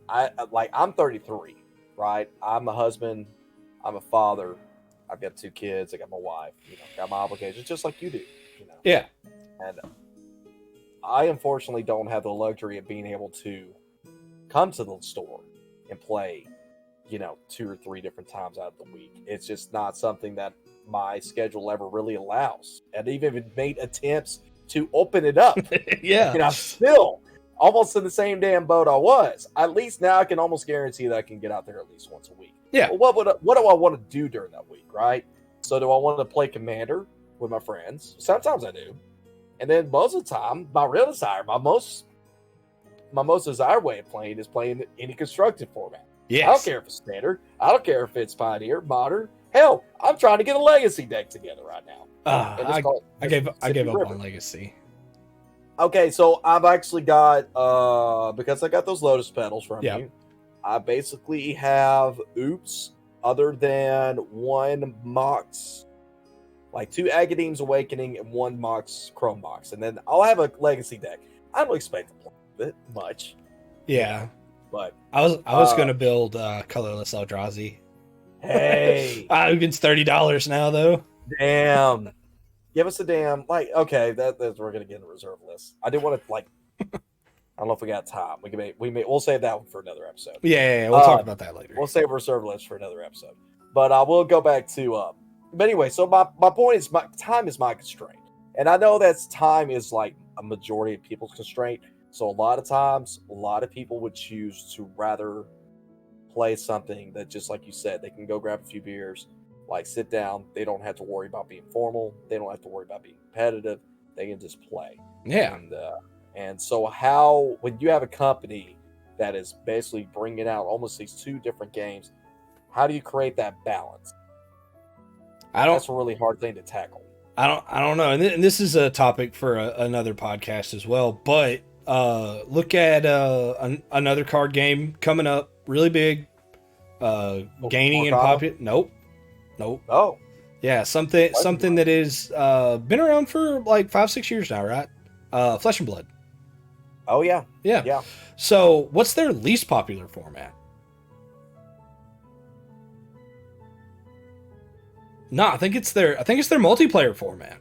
33, right? I'm a husband, I'm a father, I've got 2 kids, I got my wife, got my obligations just like you do, Yeah. And I unfortunately don't have the luxury of being able to come to the store and play, 2 or 3 different times out of the week. It's just not something that my schedule ever really allows. And even made attempts to open it up. Yeah. And I'm still almost in the same damn boat I was. At least now I can almost guarantee that I can get out there at least once a week. Yeah. Well, what do I want to do during that week, right? So do I want to play Commander with my friends? Sometimes I do. And then most of the time, my real desire, my most desired way of playing is playing any constructed format. Yes. I don't care if it's standard. I don't care if it's Pioneer, Modern. Hell, I'm trying to get a Legacy deck together right now. I gave up on Legacy. Okay, so I've actually got because I got those Lotus Petals from you. I basically have Oops, other than 1 Mox, like 2 Agadeem's Awakening and 1 Mox Chrome Box, and then I'll have a Legacy deck. I don't expect to play it much. Yeah, but I was gonna build Colorless Eldrazi. Hey, it's $30 now though. Damn, give us a damn okay. That's we're gonna get in the reserve list. I did want to I don't know if we got time. We'll save that one for another episode. Yeah, we'll talk about that later. We'll save a reserve list for another episode. But I will go back to but anyway, so my point is time is my constraint. And I know that time is like a majority of people's constraint. So a lot of times, a lot of people would choose to rather play something that, just like you said, they can go grab a few beers, like sit down. They don't have to worry about being formal. They don't have to worry about being competitive. They can just play. Yeah. And so how, when you have a company that is basically bringing out almost these two different games, how do you create that balance? That's a really hard thing to tackle. I don't know. And this is a topic for another podcast as well. But look at another card game coming up, really big, gaining in popular. Nope. Oh, yeah, something that is been around for like 5-6 years now, right? Flesh and Blood. Oh yeah. Yeah. So what's their least popular format? No, I think it's their multiplayer format.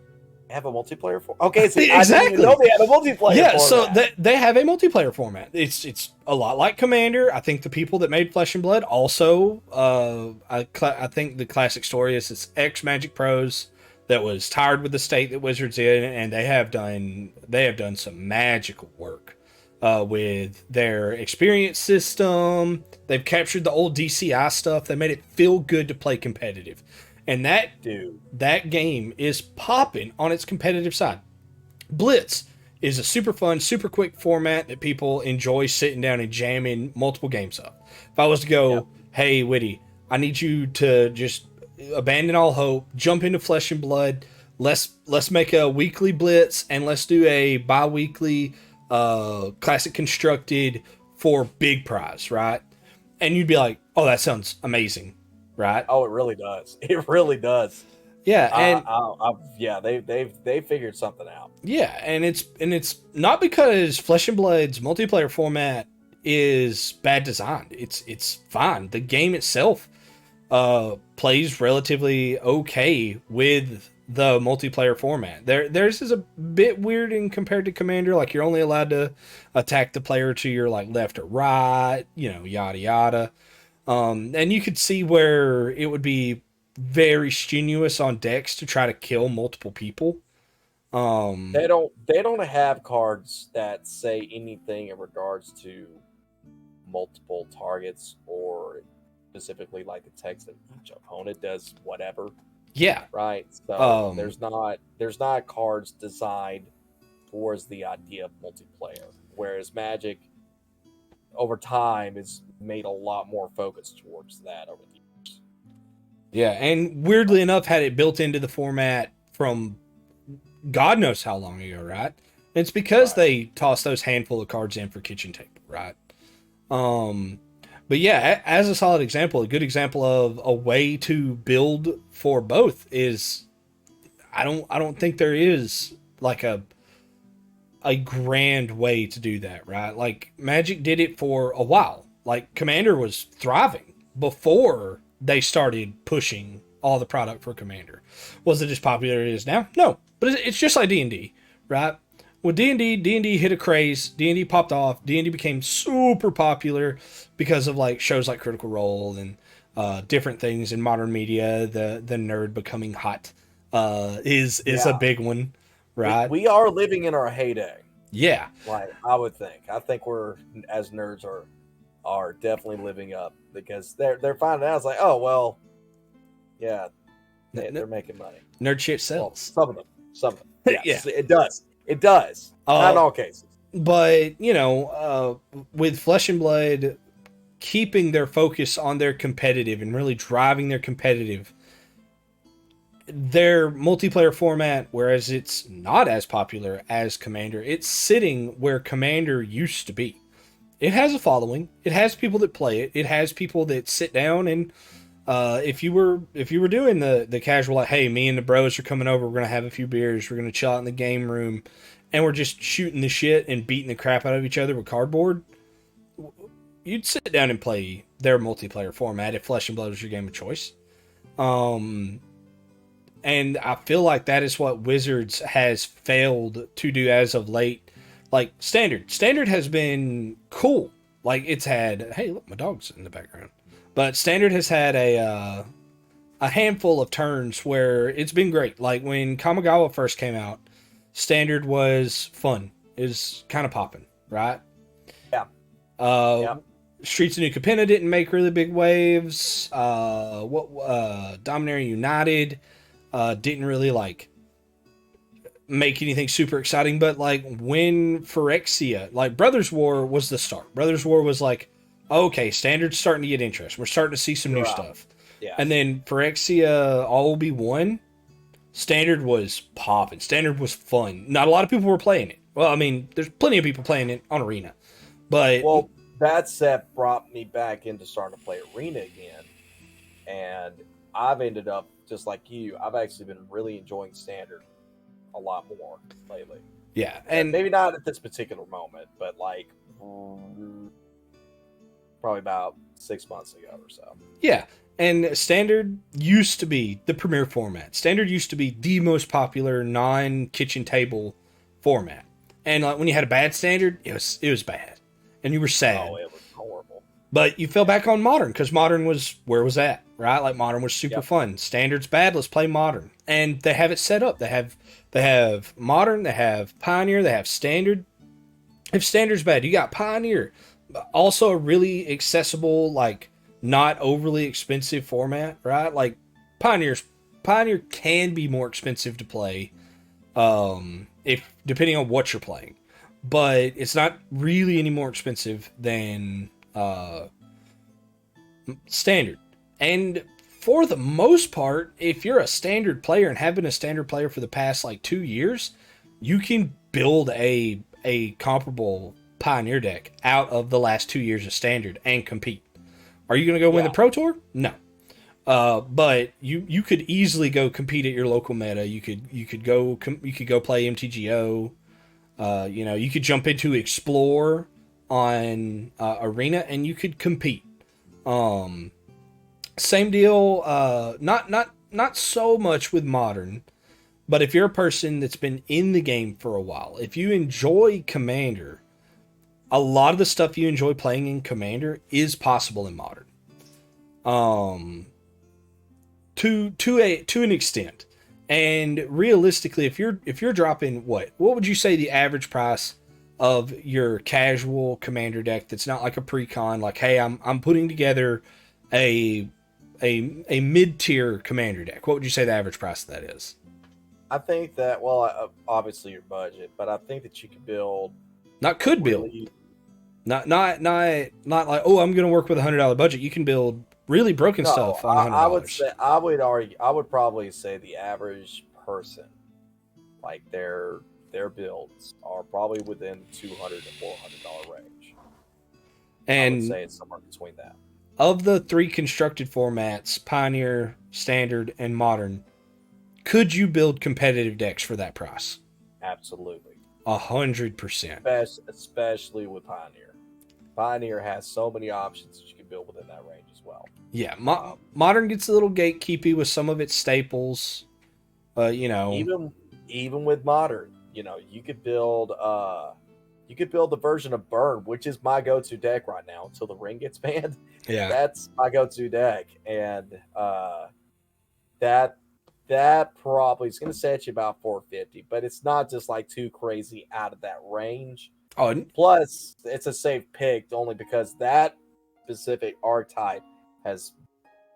They have a multiplayer format. Okay, so exactly. I didn't even know they had a multiplayer. Yeah, format. So they have a multiplayer format. It's a lot like Commander. I think the people that made Flesh and Blood also. I think the classic story is it's ex Magic pros that was tired with the state that Wizards in, and they have done some magical work with their experience system. They've captured the old DCI stuff. They made it feel good to play competitive. And that game is popping on its competitive side. Blitz is a super fun, super quick format that people enjoy sitting down and jamming multiple games up. If I was to go, hey, Witty, I need you to just abandon all hope, jump into Flesh and Blood. Let's make a weekly Blitz, and let's do a bi-weekly classic constructed for big prize, right? And you'd be like, oh, that sounds amazing. Right. Oh, it really does. It really does. Yeah, and they figured something out. Yeah, and it's not because Flesh and Blood's multiplayer format is bad designed. It's fine. The game itself plays relatively okay with the multiplayer format. Theirs is a bit weird in compared to Commander. Like, you're only allowed to attack the player to your like left or right. Yada yada. And you could see where it would be very strenuous on decks to try to kill multiple people. They don't have cards that say anything in regards to multiple targets, or specifically like the text that each opponent does whatever. Yeah. Right. So there's not cards designed towards the idea of multiplayer, whereas Magic over time is made a lot more focused towards that over the years. Yeah, and weirdly enough, had it built into the format from God knows how long ago, right? And it's because they tossed those handful of cards in for kitchen table, right? But yeah, as a solid example, a good example of a way to build for both is I don't think there is like a grand way to do that, right? Like, Magic did it for a while. Like, Commander was thriving before they started pushing all the product for Commander. Was it as popular as it is now? No, but it's just like D&D, right? With D&D hit a craze. D&D popped off. D&D became super popular because of like shows like Critical Role and different things in modern media. The nerd becoming hot is a big one. Right. We are living in our heyday. Yeah. Like, I would think. I think we're, as nerds, are definitely living up, because they're finding out, it's like, oh well, yeah, they're making money. Nerd shit sells. Well, some of them. Yes, Yeah. It does. Not in all cases. But with Flesh and Blood keeping their focus on their competitive and really driving their competitive, their multiplayer format, whereas it's not as popular as Commander, it's sitting where Commander used to be. It has a following. It has people that play it. It has people that sit down and if you were doing the casual, like, hey, me and the bros are coming over, we're gonna have a few beers, we're gonna chill out in the game room, and we're just shooting the shit and beating the crap out of each other with cardboard, you'd sit down and play their multiplayer format if Flesh and Blood was your game of choice. And I feel like that is what Wizards has failed to do as of late. Like, Standard has been cool. Like, it's had, hey, look, my dog's in the background. But Standard has had a handful of turns where it's been great. Like, when Kamigawa first came out, Standard was fun. It was kind of popping, right? Yeah. Streets of New Capenna didn't make really big waves. Dominaria United didn't really like make anything super exciting, but like when Phyrexia, like Brothers War was the start. Brothers War was like, okay, Standard's starting to get interest. We're starting to see some new stuff. Yeah. And then Phyrexia All Will Be One, Standard was popping. Standard was fun. Not a lot of people were playing it. Well, I mean, there's plenty of people playing it on Arena. But that set brought me back into starting to play Arena again. And I've ended up, just like you, I've actually been really enjoying Standard a lot more lately. Yeah. And maybe not at this particular moment, but like probably about 6 months ago or so. Yeah. And Standard used to be the premier format. Standard used to be the most popular non-kitchen table format. And like when you had a bad Standard, it was bad. And you were sad. Oh, it was horrible. But you fell back on Modern because Modern was where it was at, right? Like Modern was super fun. Standard's bad, let's play Modern. And they have it set up. They have Modern, they have Pioneer, they have Standard. If Standard's bad, you got Pioneer. Also a really accessible, like not overly expensive format, right? Like Pioneer can be more expensive to play, if depending on what you're playing, but it's not really any more expensive than Standard. And for the most part, if you're a Standard player and have been a Standard player for the past like 2 years, you can build a comparable Pioneer deck out of the last 2 years of Standard and compete. Are you going to go win the Pro Tour? No. But you could easily go compete at your local meta. You could go play MTGO. You could jump into Explore on Arena and you could compete. Same deal. Not so much with Modern, but if you're a person that's been in the game for a while, if you enjoy Commander, a lot of the stuff you enjoy playing in Commander is possible in Modern. To an extent. And realistically, if you're dropping what would you say the average price of your casual Commander deck that's not like a pre-con, like, hey, I'm putting together a mid-tier Commander deck. What would you say the average price of that is? I think that, obviously your budget, but I think that you could build. Not like, oh, I'm going to work with $100 budget. You can build really broken stuff on $100. I would probably say the average person, like their builds are probably within $200 to $400 range. And I would say it's somewhere between that. Of the three constructed formats, Pioneer, Standard, and Modern, could you build competitive decks for that price? Absolutely. 100%. Especially with Pioneer. Pioneer has so many options that you can build within that range as well. Yeah, Modern gets a little gatekeepy with some of its staples. Even with Modern, you could build the version of Burn, which is my go-to deck right now until the ring gets banned. Yeah, that's my go-to deck, and that probably is going to set you about 450, but it's not just like too crazy out of that range. Oh, plus it's a safe pick only because that specific archetype has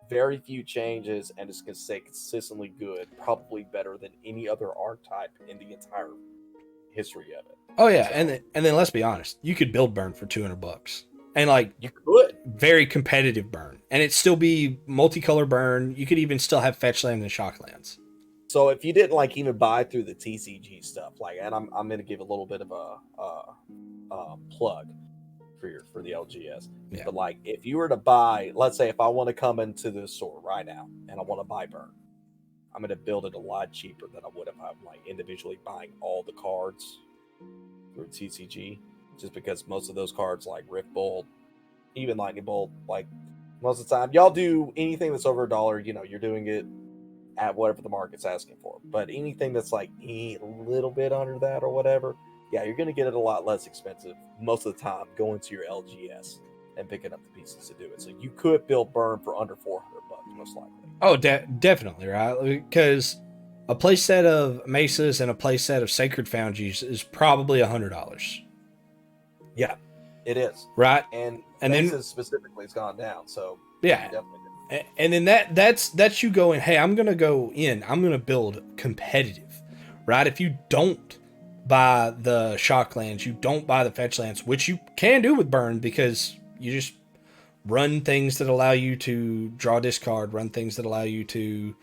very few changes and is going to stay consistently good, probably better than any other archetype in the entire history of it. Oh yeah, so, and then let's be honest, you could build Burn for $200, and like you could very competitive Burn, and it'd still be multicolor Burn. You could even still have fetch land and shock lands. So if you didn't like even buy through the TCG stuff, like, and I'm going to give a little bit of a plug for the LGS, but like if you were to buy, let's say if I want to come into the store right now and I want to buy Burn, I'm going to build it a lot cheaper than I would if I'm like individually buying all the cards through TCG, just because most of those cards like Rift Bolt, even Lightning Bolt, like most of the time y'all do anything that's over $1, you're doing it at whatever the market's asking for. But anything that's like a little bit under that or whatever, you're going to get it a lot less expensive most of the time going to your LGS and picking up the pieces to do it. So you could build Burn for under $400 most likely. Oh, definitely, right? Because a playset of Mesas and a playset of Sacred Foundries is probably $100. Yeah. It is. Right. And then specifically it's gone down. So yeah. definitely. And then that's you going, hey, I'm going to go in. I'm going to build competitive, right? If you don't buy the shock lands, you don't buy the fetch lands, which you can do with burn because you just run things that allow you to draw discard, run things that allow you to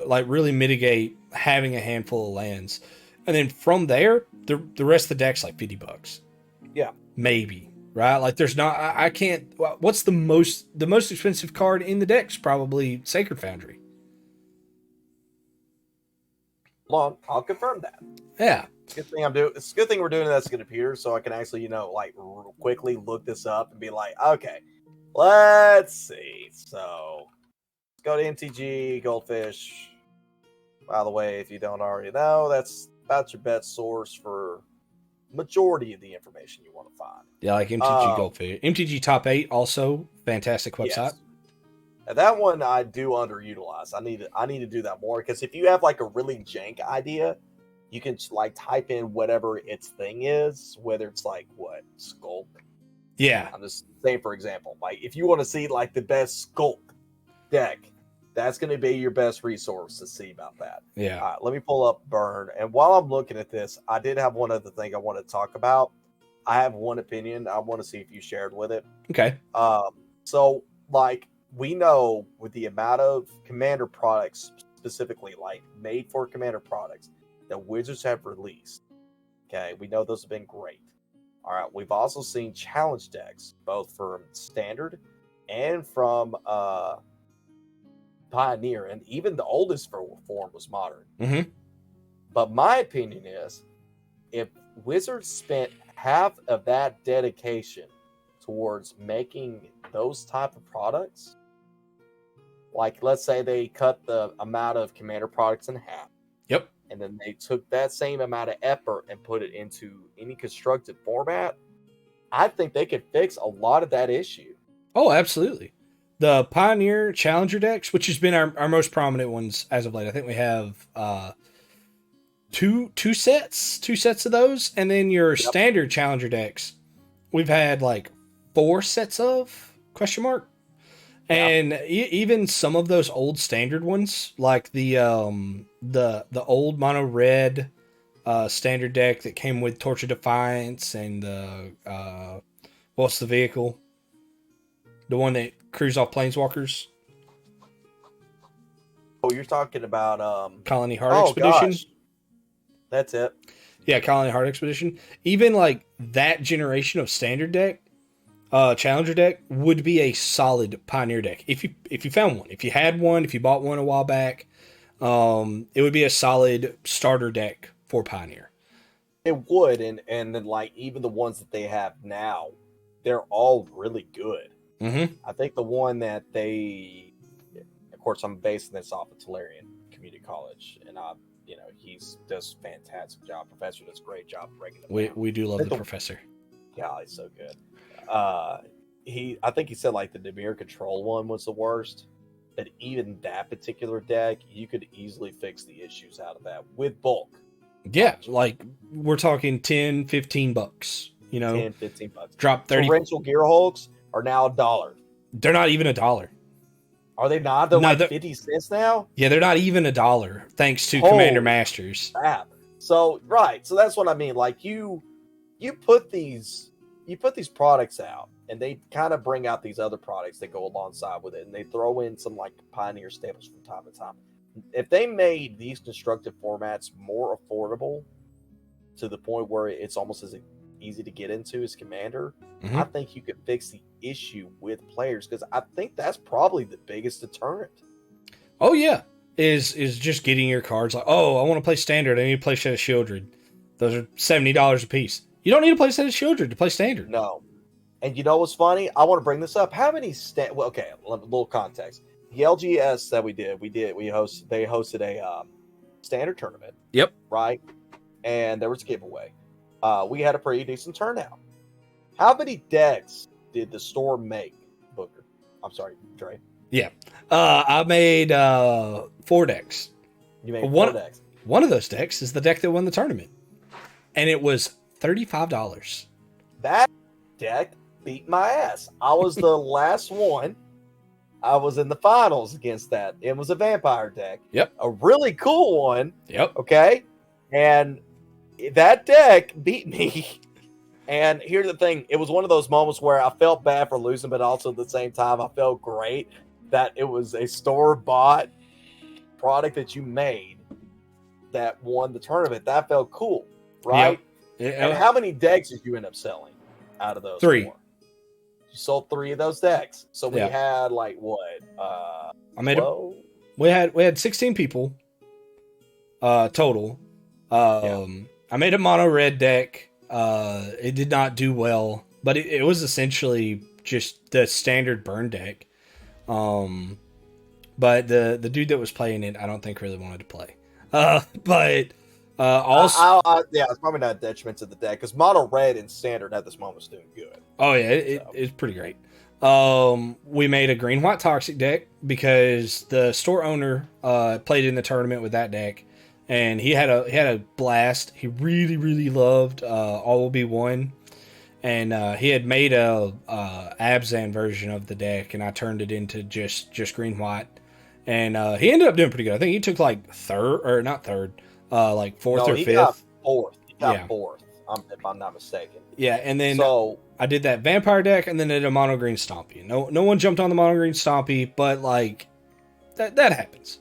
like really mitigate having a handful of lands. And then from there, the rest of the deck's like $50. Yeah. Maybe. Right, like there's not. I can't. What's the most expensive card in the deck's probably Sacred Foundry. Hold on, I'll confirm that. Yeah, it's a good thing I'm doing. It's a good thing we're doing this computer, so I can actually, like quickly look this up and be like, okay, let's see. So let's go to MTG Goldfish. By the way, if you don't already know, that's about your best source for majority of the information you want to find. Yeah, like MTG Goldfish. MTG Top 8 also fantastic website. Yes. And that one I do underutilize. I need to do that more because if you have like a really jank idea, you can like type in whatever its thing is, whether it's like what Skulk. Yeah, I'm just saying for example, like if you want to see like the best Skulk deck, that's going to be your best resource to see about that. Yeah. All right, let me pull up Burn. And while I'm looking at this, I did have one other thing I want to talk about. I have one opinion. I want to see if you shared with it. Okay. So, like, we know with the amount of Commander products, specifically, like, made for Commander products, that Wizards have released, okay, we know those have been great. All right, we've also seen challenge decks, both from Standard and from Pioneer, and even the oldest form was Modern. Mm-hmm. But my opinion is, if Wizards spent half of that dedication towards making those type of products, like let's say they cut the amount of Commander products in half. Yep. And then they took that same amount of effort and put it into any constructed format, I think they could fix a lot of that issue. Oh, absolutely. The Pioneer Challenger decks, which has been our most prominent ones as of late. I think we have two sets of those, and then your standard Challenger decks, we've had like 4 sets of ? And even some of those old standard ones, like the old mono red standard deck that came with Torch of Defiance and the what's the vehicle? The one that cruise off planeswalkers. Oh, you're talking about Colony Heart Expedition. Gosh. That's it. Yeah, Colony Heart Expedition. Even like that generation of standard deck, Challenger deck would be a solid Pioneer deck if you found one. If you had one, if you bought one a while back, it would be a solid starter deck for Pioneer. It would, and then like even the ones that they have now, they're all really good. Mm-hmm. I think the one that they, of course, I'm basing this off of Tolarian Community College, and he does a fantastic job. Professor does a great job breaking it down. We do love the professor. Yeah, he's so good. I think he said like the Dimir Control one was the worst, but even that particular deck, you could easily fix the issues out of that with bulk. Yeah, like we're talking $10-15, 10-15 bucks. Drop 30. Torrential Gearhulks are now $1. They're not even $1. Are they not? They're like 50 cents now? Yeah, they're not even $1, thanks to Commander Masters. Crap. So that's what I mean. Like you put these products out, and they kind of bring out these other products that go alongside with it, and they throw in some like Pioneer staples from time to time. If they made these constructed formats more affordable to the point where it's almost as easy to get into as Commander, mm-hmm. I think you could fix the issue with players, because I think that's probably the biggest deterrent. Oh yeah, is just getting your cards like, oh, I want to play Standard, I need to play Shed of Shieldred. Those are $70 a piece. You don't need to play Shed of Shieldred to play Standard. No. And you know what's funny? I want to bring this up. How many a little context. The LGS that they hosted a Standard tournament. Yep. Right? And there was a giveaway. We had a pretty decent turnout. How many decks did the store make, Booker? I'm sorry, Dre. Yeah. I made 4 decks. You made 4 decks. One of those decks is the deck that won the tournament. And it was $35. That deck beat my ass. I was the last one. I was in the finals against that. It was a vampire deck. Yep. A really cool one. Yep. Okay. And that deck beat me. And here's the thing. It was one of those moments where I felt bad for losing, but also at the same time, I felt great that it was a store-bought product that you made that won the tournament. That felt cool, right? Yep. And how many decks did you end up selling out of those 3? 4? You sold 3 of those decks. So we Yeah. had like what? I made 12? we had 16 people total. I made a mono red deck. It did not do well, but it was essentially just the standard burn deck. But the dude that was playing it, I don't think really wanted to play. Also, yeah, it's probably not a detriment to the deck because mono red and standard at this moment is doing good. Oh yeah, it's pretty great. We made a green white toxic deck because the store owner played in the tournament with that deck, and he had a blast. He really loved All Will Be One, and he had made a Abzan version of the deck, and I turned it into just green white, and he ended up doing pretty good. I think he took like like fourth or fifth. He got fourth. Fourth, if I'm not mistaken. Yeah, and then I did that vampire deck, and then I did a mono green Stompy. No one jumped on the mono green Stompy, but like that happens.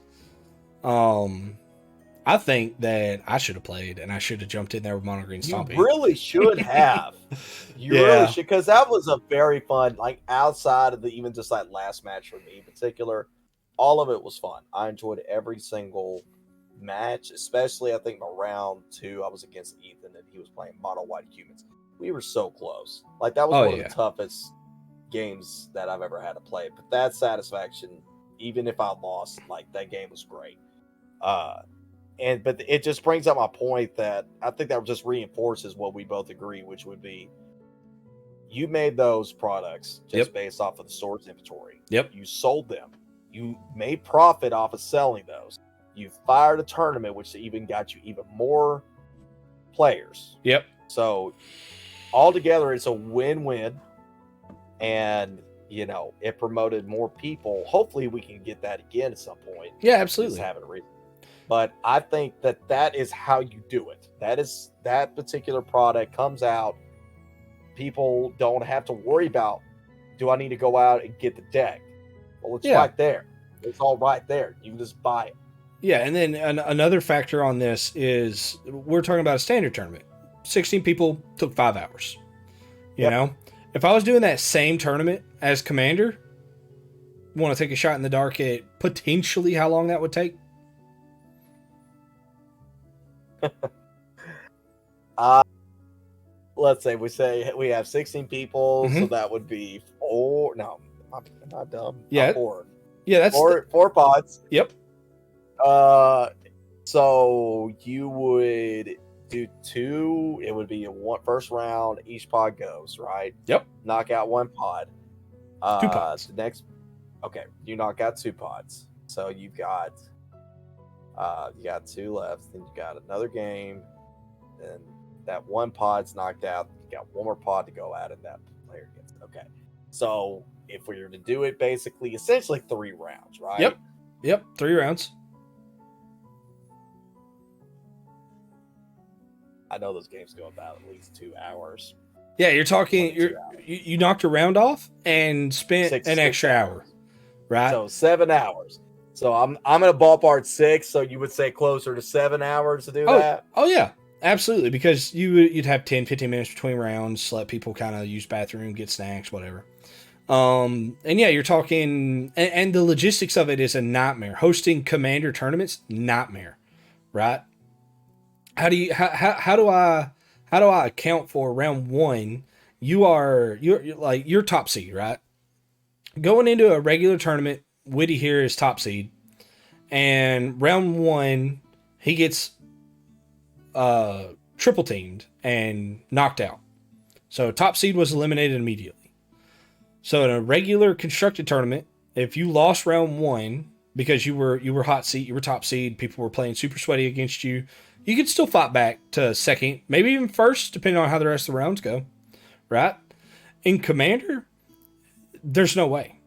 I think that I should have played, and I should have jumped in there with mono green Stompy. You really should have. Really should, because that was a very fun. Like outside of the even just like last match for me in particular, all of it was fun. I enjoyed every single match, especially I think my round 2 I was against Ethan and he was playing mono white humans. We were so close. Like that was one of the toughest games that I've ever had to play. But that satisfaction, even if I lost, like that game was great. But it just brings up my point that I think that just reinforces what we both agree, which would be you made those products just based off of the store's inventory. Yep. You sold them. You made profit off of selling those. You fired a tournament, which even got you even more players. Yep. So altogether, it's a win-win, and it promoted more people. Hopefully, we can get that again at some point. Yeah, absolutely. But I think that is how you do it. That particular product comes out. People don't have to worry about, do I need to go out and get the deck? Well, it's right there. It's all right there. You can just buy it. Yeah, and then another factor on this is we're talking about a standard tournament. 16 people took 5 hours. You know? If I was doing that same tournament as Commander, want to take a shot in the dark at potentially how long that would take? Let's say we have 16 people, so that would be 4. No, I'm not dumb. Yeah. 4. Yeah, that's 4 pods. Yep. So you would do 2. It would be first round. Each pod goes right. Yep. Knock out 1 pod. 2 pods. The next. Okay, you knock out 2 pods. So you got 2 left. Then you got another game. Then that 1 pod's knocked out. You got 1 more pod to go out, and that player gets it. Okay. So if we were to do it, essentially 3 rounds, right? Yep. 3 rounds. I know those games go about at least 2 hours. Yeah, you're talking. You knocked a round off and spent an extra hour, right? So 7 hours. So I'm in a ballpark 6. So you would say closer to 7 hours to do that. Oh yeah, absolutely. Because you'd have 10, 15 minutes between rounds, let people kind of use bathroom, get snacks, whatever. And yeah, you're talking, and the logistics of it is a nightmare. Hosting Commander tournaments, nightmare, right? How do I account for round 1? You're top seed, right? Going into a regular tournament, Witty here is top seed, and round 1 he gets triple teamed and knocked out. So top seed was eliminated immediately. So in a regular constructed tournament, if you lost round 1 because you were hot seat, you were top seed, people were playing super sweaty against you, you could still fight back to second, maybe even first, depending on how the rest of the rounds go, right? In Commander, there's no way.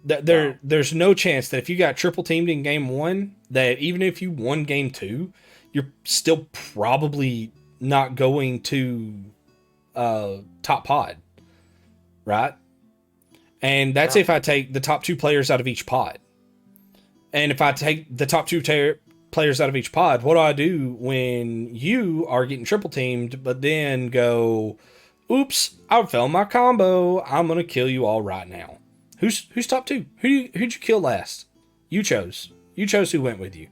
There's no chance that if you got triple teamed in game 1, that even if you won game 2, you're still probably not going to top pod, right? And that's if I take the top 2 players out of each pod. And if I take the top 2 players out of each pod, what do I do when you are getting triple teamed, but then go, oops, I failed my combo. I'm going to kill you all right now. Who's top 2? Who'd you kill last? You chose. You chose who went with you,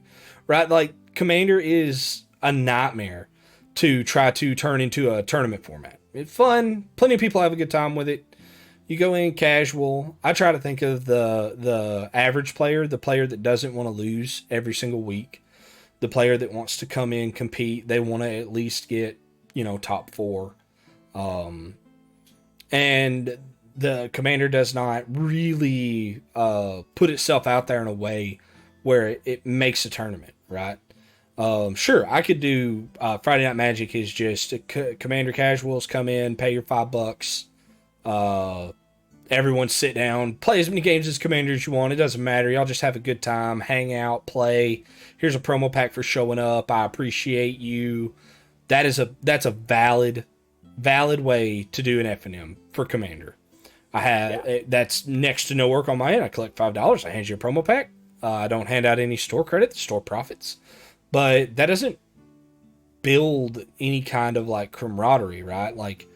right? Like, Commander is a nightmare to try to turn into a tournament format. It's fun. Plenty of people have a good time with it. You go in casual. I try to think of the average player, the player that doesn't want to lose every single week, the player that wants to come in, compete. They want to at least get, top 4. And the Commander does not really put itself out there in a way where it makes a tournament, right? Sure, I could do Friday Night Magic is just Commander casuals, come in, pay your $5. Everyone sit down, play as many games as Commander as you want. It doesn't matter. Y'all just have a good time, hang out, play. Here's a promo pack for showing up. I appreciate you. That's a valid way to do an FNM for Commander. That's next to no work on my end. I collect $5. I hand you a promo pack. I don't hand out any store credit. The store profits. But that doesn't build any kind of like camaraderie, right? Like,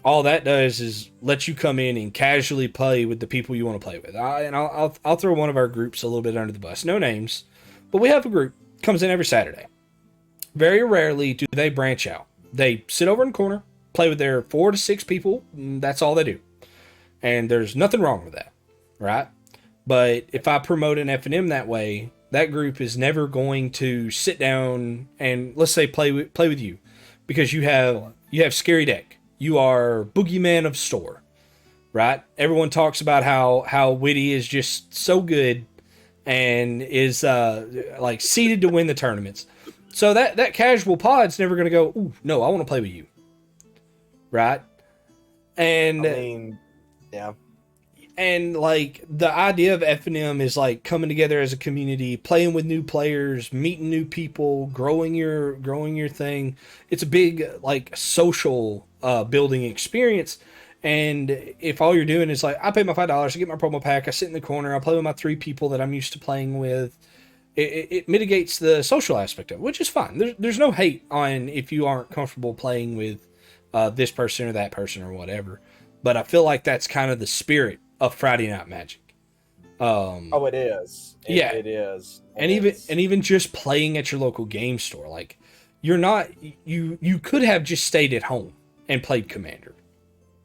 all that does is let you come in and casually play with the people you want to play with. I'll throw one of our groups a little bit under the bus. No names, but we have a group. Comes in every Saturday. Very rarely do they branch out. They sit over in the corner, play with their 4 to 6 people. That's all they do. And there's nothing wrong with that, right? But if I promote an F&M that way, that group is never going to sit down and, let's say, play with you, because you have Scary Deck. You are Boogeyman of Store, right? Everyone talks about how Witty is just so good and is like seeded to win the tournaments. So that casual pod's never going to go, ooh, no, I want to play with you, right? And I mean, yeah. And like the idea of F&M is like coming together as a community, playing with new players, meeting new people, growing your thing. It's a big like social building experience. And if all you're doing is like, I pay my $5, I get my promo pack, I sit in the corner, I play with my 3 people that I'm used to playing with, it mitigates the social aspect of it, which is fine. There's no hate on if you aren't comfortable playing with this person or that person or whatever. But I feel like that's kind of the spirit of Friday Night Magic. It is. It is. And even just playing at your local game store, like you're not you could have just stayed at home and played Commander,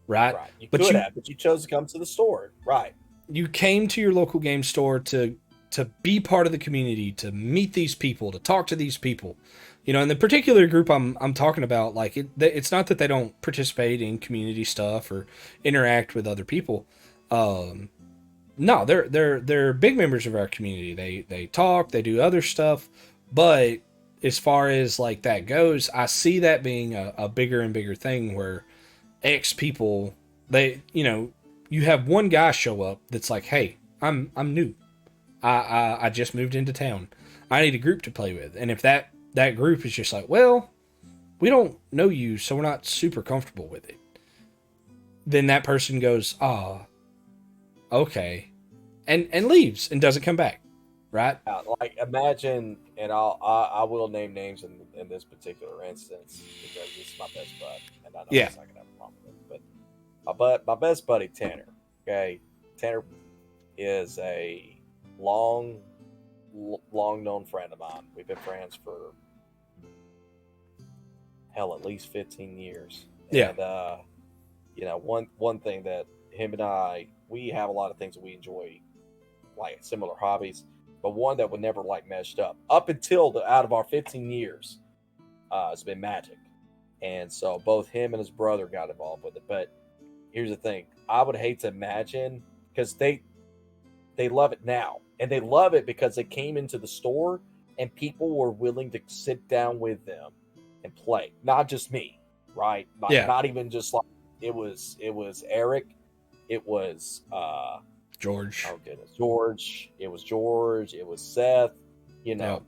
right? Right. You could have, but you chose to come to the store, right? You came to your local game store to be part of the community, to meet these people, to talk to these people. And the particular group I'm talking about, like it's not that they don't participate in community stuff or interact with other people. No, they're big members of our community. They talk, they do other stuff, but as far as like that goes, I see that being a bigger and bigger thing where X people, you have one guy show up that's like, hey, I'm new. I just moved into town. I need a group to play with. And if that group is just like, well, we don't know you, so we're not super comfortable with it, then that person goes, okay, and leaves and doesn't come back, right? Like imagine, and I will name names in this particular instance because this is my best bud, and I know it's not gonna have a problem with it. But my best buddy Tanner, okay, Tanner is a long known friend of mine. We've been friends for at least 15 years. Yeah. And one thing that him and I, we have a lot of things that we enjoy, like similar hobbies, but one that would never like meshed up until out of our 15 years, has been Magic. And so both him and his brother got involved with it. But here's the thing, I would hate to imagine, because they love it now, and they love it because they came into the store and people were willing to sit down with them and play. Not just me, right? Not even just like it was Eric, it was George. Oh goodness, George. It was George. It was Seth. You know,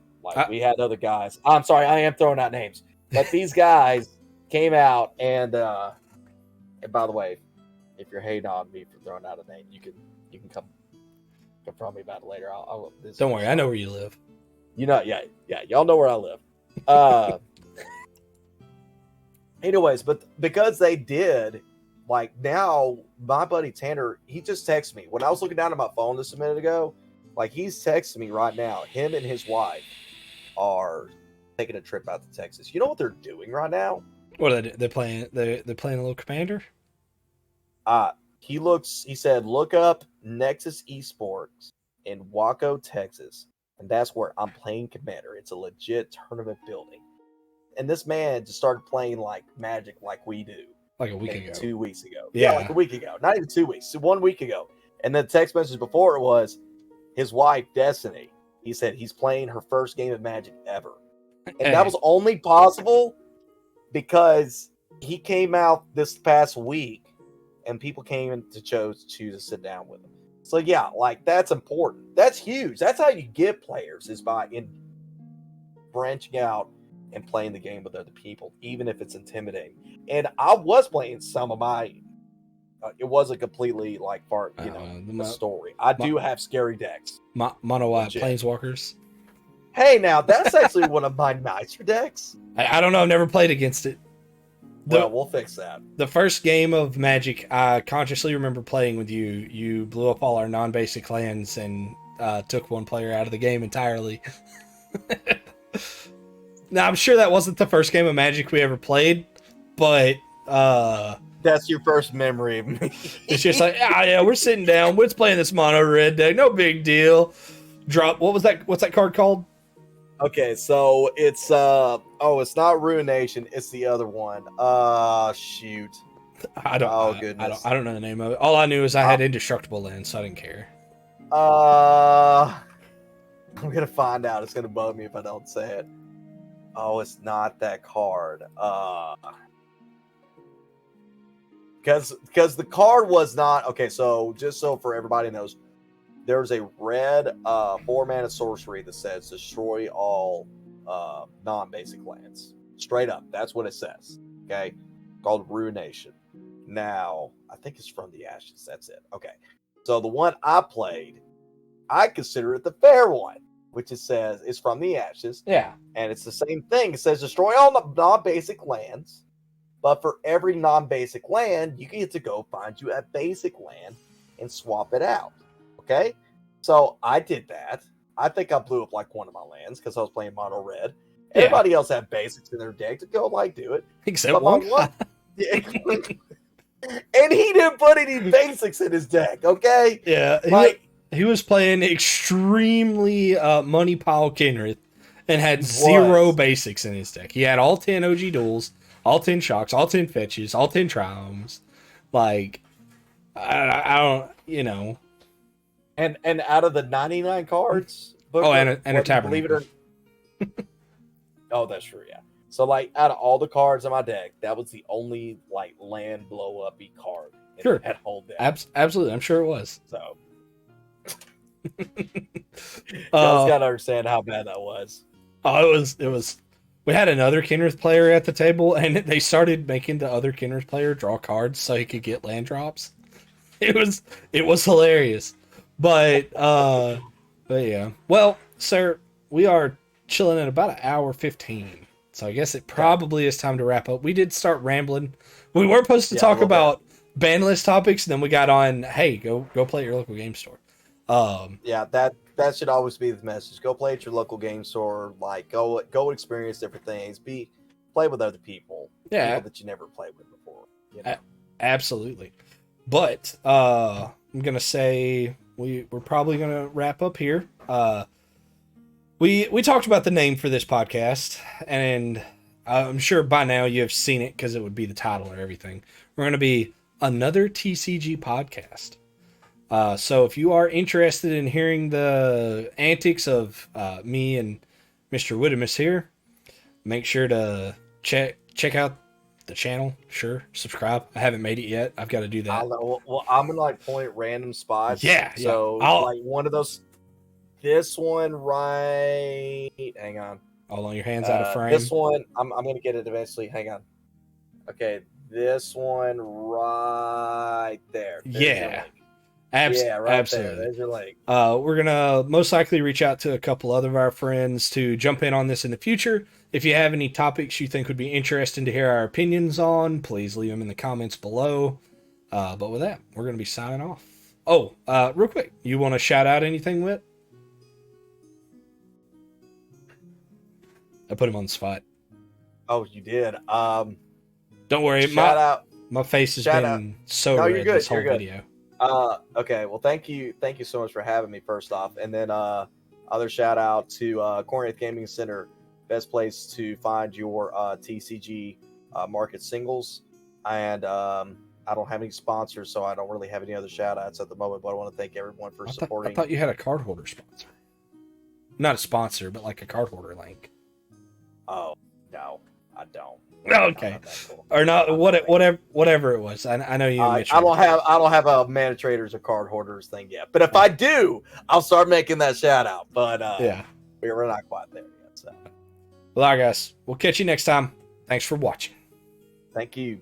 we had other guys. I'm sorry, I am throwing out names, but these guys came out and by the way, if you're hating on me for throwing out a name, you can come confront me about it later. Don't worry, I know where you live. You know, yeah, y'all know where I live. Anyways, but because they did, like now, my buddy Tanner, he just texted me when I was looking down at my phone just a minute ago. Like he's texting me right now. Him and his wife are taking a trip out to Texas. You know what they're doing right now? What are they? They're playing. They're playing a little Commander. He said, look up Nexus Esports in Waco, Texas, and that's where I'm playing Commander. It's a legit tournament building. And this man just started playing like Magic like we do. Like a week ago. 2 weeks ago. Yeah, like a week ago. Not even 2 weeks. 1 week ago. And the text message before it was his wife, Destiny. He said he's playing her first game of Magic ever. And that was only possible because he came out this past week and people came to choose to sit down with him. So yeah, like that's important. That's huge. That's how you get players, is by branching out and playing the game with other people, even if it's intimidating. And I was playing some of my. It wasn't completely like part, the story. I do have scary decks. Mono white Planeswalkers. Hey, now that's actually one of my nicer decks. I don't know. I've never played against it. Well, we'll fix that. The first game of Magic, I consciously remember playing with you. You blew up all our non-basic lands and took one player out of the game entirely. Now, I'm sure that wasn't the first game of Magic we ever played, but that's your first memory of me. It's just like, yeah, we're sitting down, we're playing this mono red deck, no big deal. Drop. What was that? What's that card called? Okay, so it's it's not Ruination, it's the other one. Shoot. I don't. Oh goodness. I don't know the name of it. All I knew is I had indestructible lands, so I didn't care. I'm gonna find out. It's gonna bug me if I don't say it. Oh, it's not that card. Because the card was not okay. So just so for everybody knows, there's a red 4-mana sorcery that says destroy all non-basic lands. Straight up, that's what it says. Okay, called Ruination. Now I think it's from the Ashes. That's it. Okay, so the one I played, I consider it the fair one, which it says is from the Ashes. Yeah. And it's the same thing. It says destroy all non-basic lands, but for every non-basic land, you get to go find you a basic land and swap it out. Okay? So I did that. I think I blew up like one of my lands because I was playing mono red. Yeah. Everybody else had basics in their deck to go like do it. Except one. And he didn't put any basics in his deck, okay? Yeah. He was playing extremely money pile Kenrith and had zero basics in his deck. He had all 10 OG duels, all 10 shocks, all 10 fetches, all 10 triomes. Like, I don't, you know. And out of the 99 cards... and a Tabernacle. Believe it or oh, that's true, yeah. So, like, out of all the cards in my deck, that was the only, like, land blow-up-y card in that whole deck. Absolutely, I'm sure it was. So... Y'all gotta understand how bad that was. Oh, it was. We had another Kenrith player at the table, and they started making the other Kenrith player draw cards so he could get land drops. It was hilarious, but yeah. Well, sir, we are chilling at about 1:15, so I guess it probably is time to wrap up. We did start rambling. We were supposed to talk about ban list topics, and then we got on. Hey, go play at your local game store. Yeah, that should always be the message. Go play at your local game store. Like, go experience different things. Play with other people. Yeah, people that you never played with before. You know? Absolutely. But I'm gonna say we're probably gonna wrap up here. We talked about the name for this podcast, and I'm sure by now you have seen it because it would be the title or everything. We're gonna be another TCG podcast. So if you are interested in hearing the antics of me and Mr. Wittimus here, make sure to check out the channel, sure. Subscribe. I haven't made it yet. I've got to do that. Well, I'm gonna like point random spots. Yeah. So I'll, like one of those. This one right. Hang on. all on your hands out of frame. This one, I'm gonna get it eventually. Hang on. Okay, this one right there. Yeah. Yeah, right absolutely. there. There's your link. We're gonna most likely reach out to a couple other of our friends to jump in on this in the future. If you have any topics you think would be interesting to hear our opinions on, please leave them in the comments below. But with that, we're gonna be signing off. Oh, real quick, you want to shout out anything, Whit? I put him on the spot. Oh, you did. Don't worry. Shout out. My face has been so red this whole video. Okay. Well, thank you so much for having me. First off, and then other shout out to Corneth Gaming Center, best place to find your TCG market singles. And I don't have any sponsors, so I don't really have any other shout outs at the moment. But I want to thank everyone for supporting. I thought you had a card holder sponsor. Not a sponsor, but like a card holder link. Oh no, I don't. Okay, cool. Or not, whatever it was. I know you. I don't have a mana traders or card hoarders thing yet. But if I do, I'll start making that shout out. But yeah, we're not quite there yet. So, well, all right, guys, we'll catch you next time. Thanks for watching. Thank you.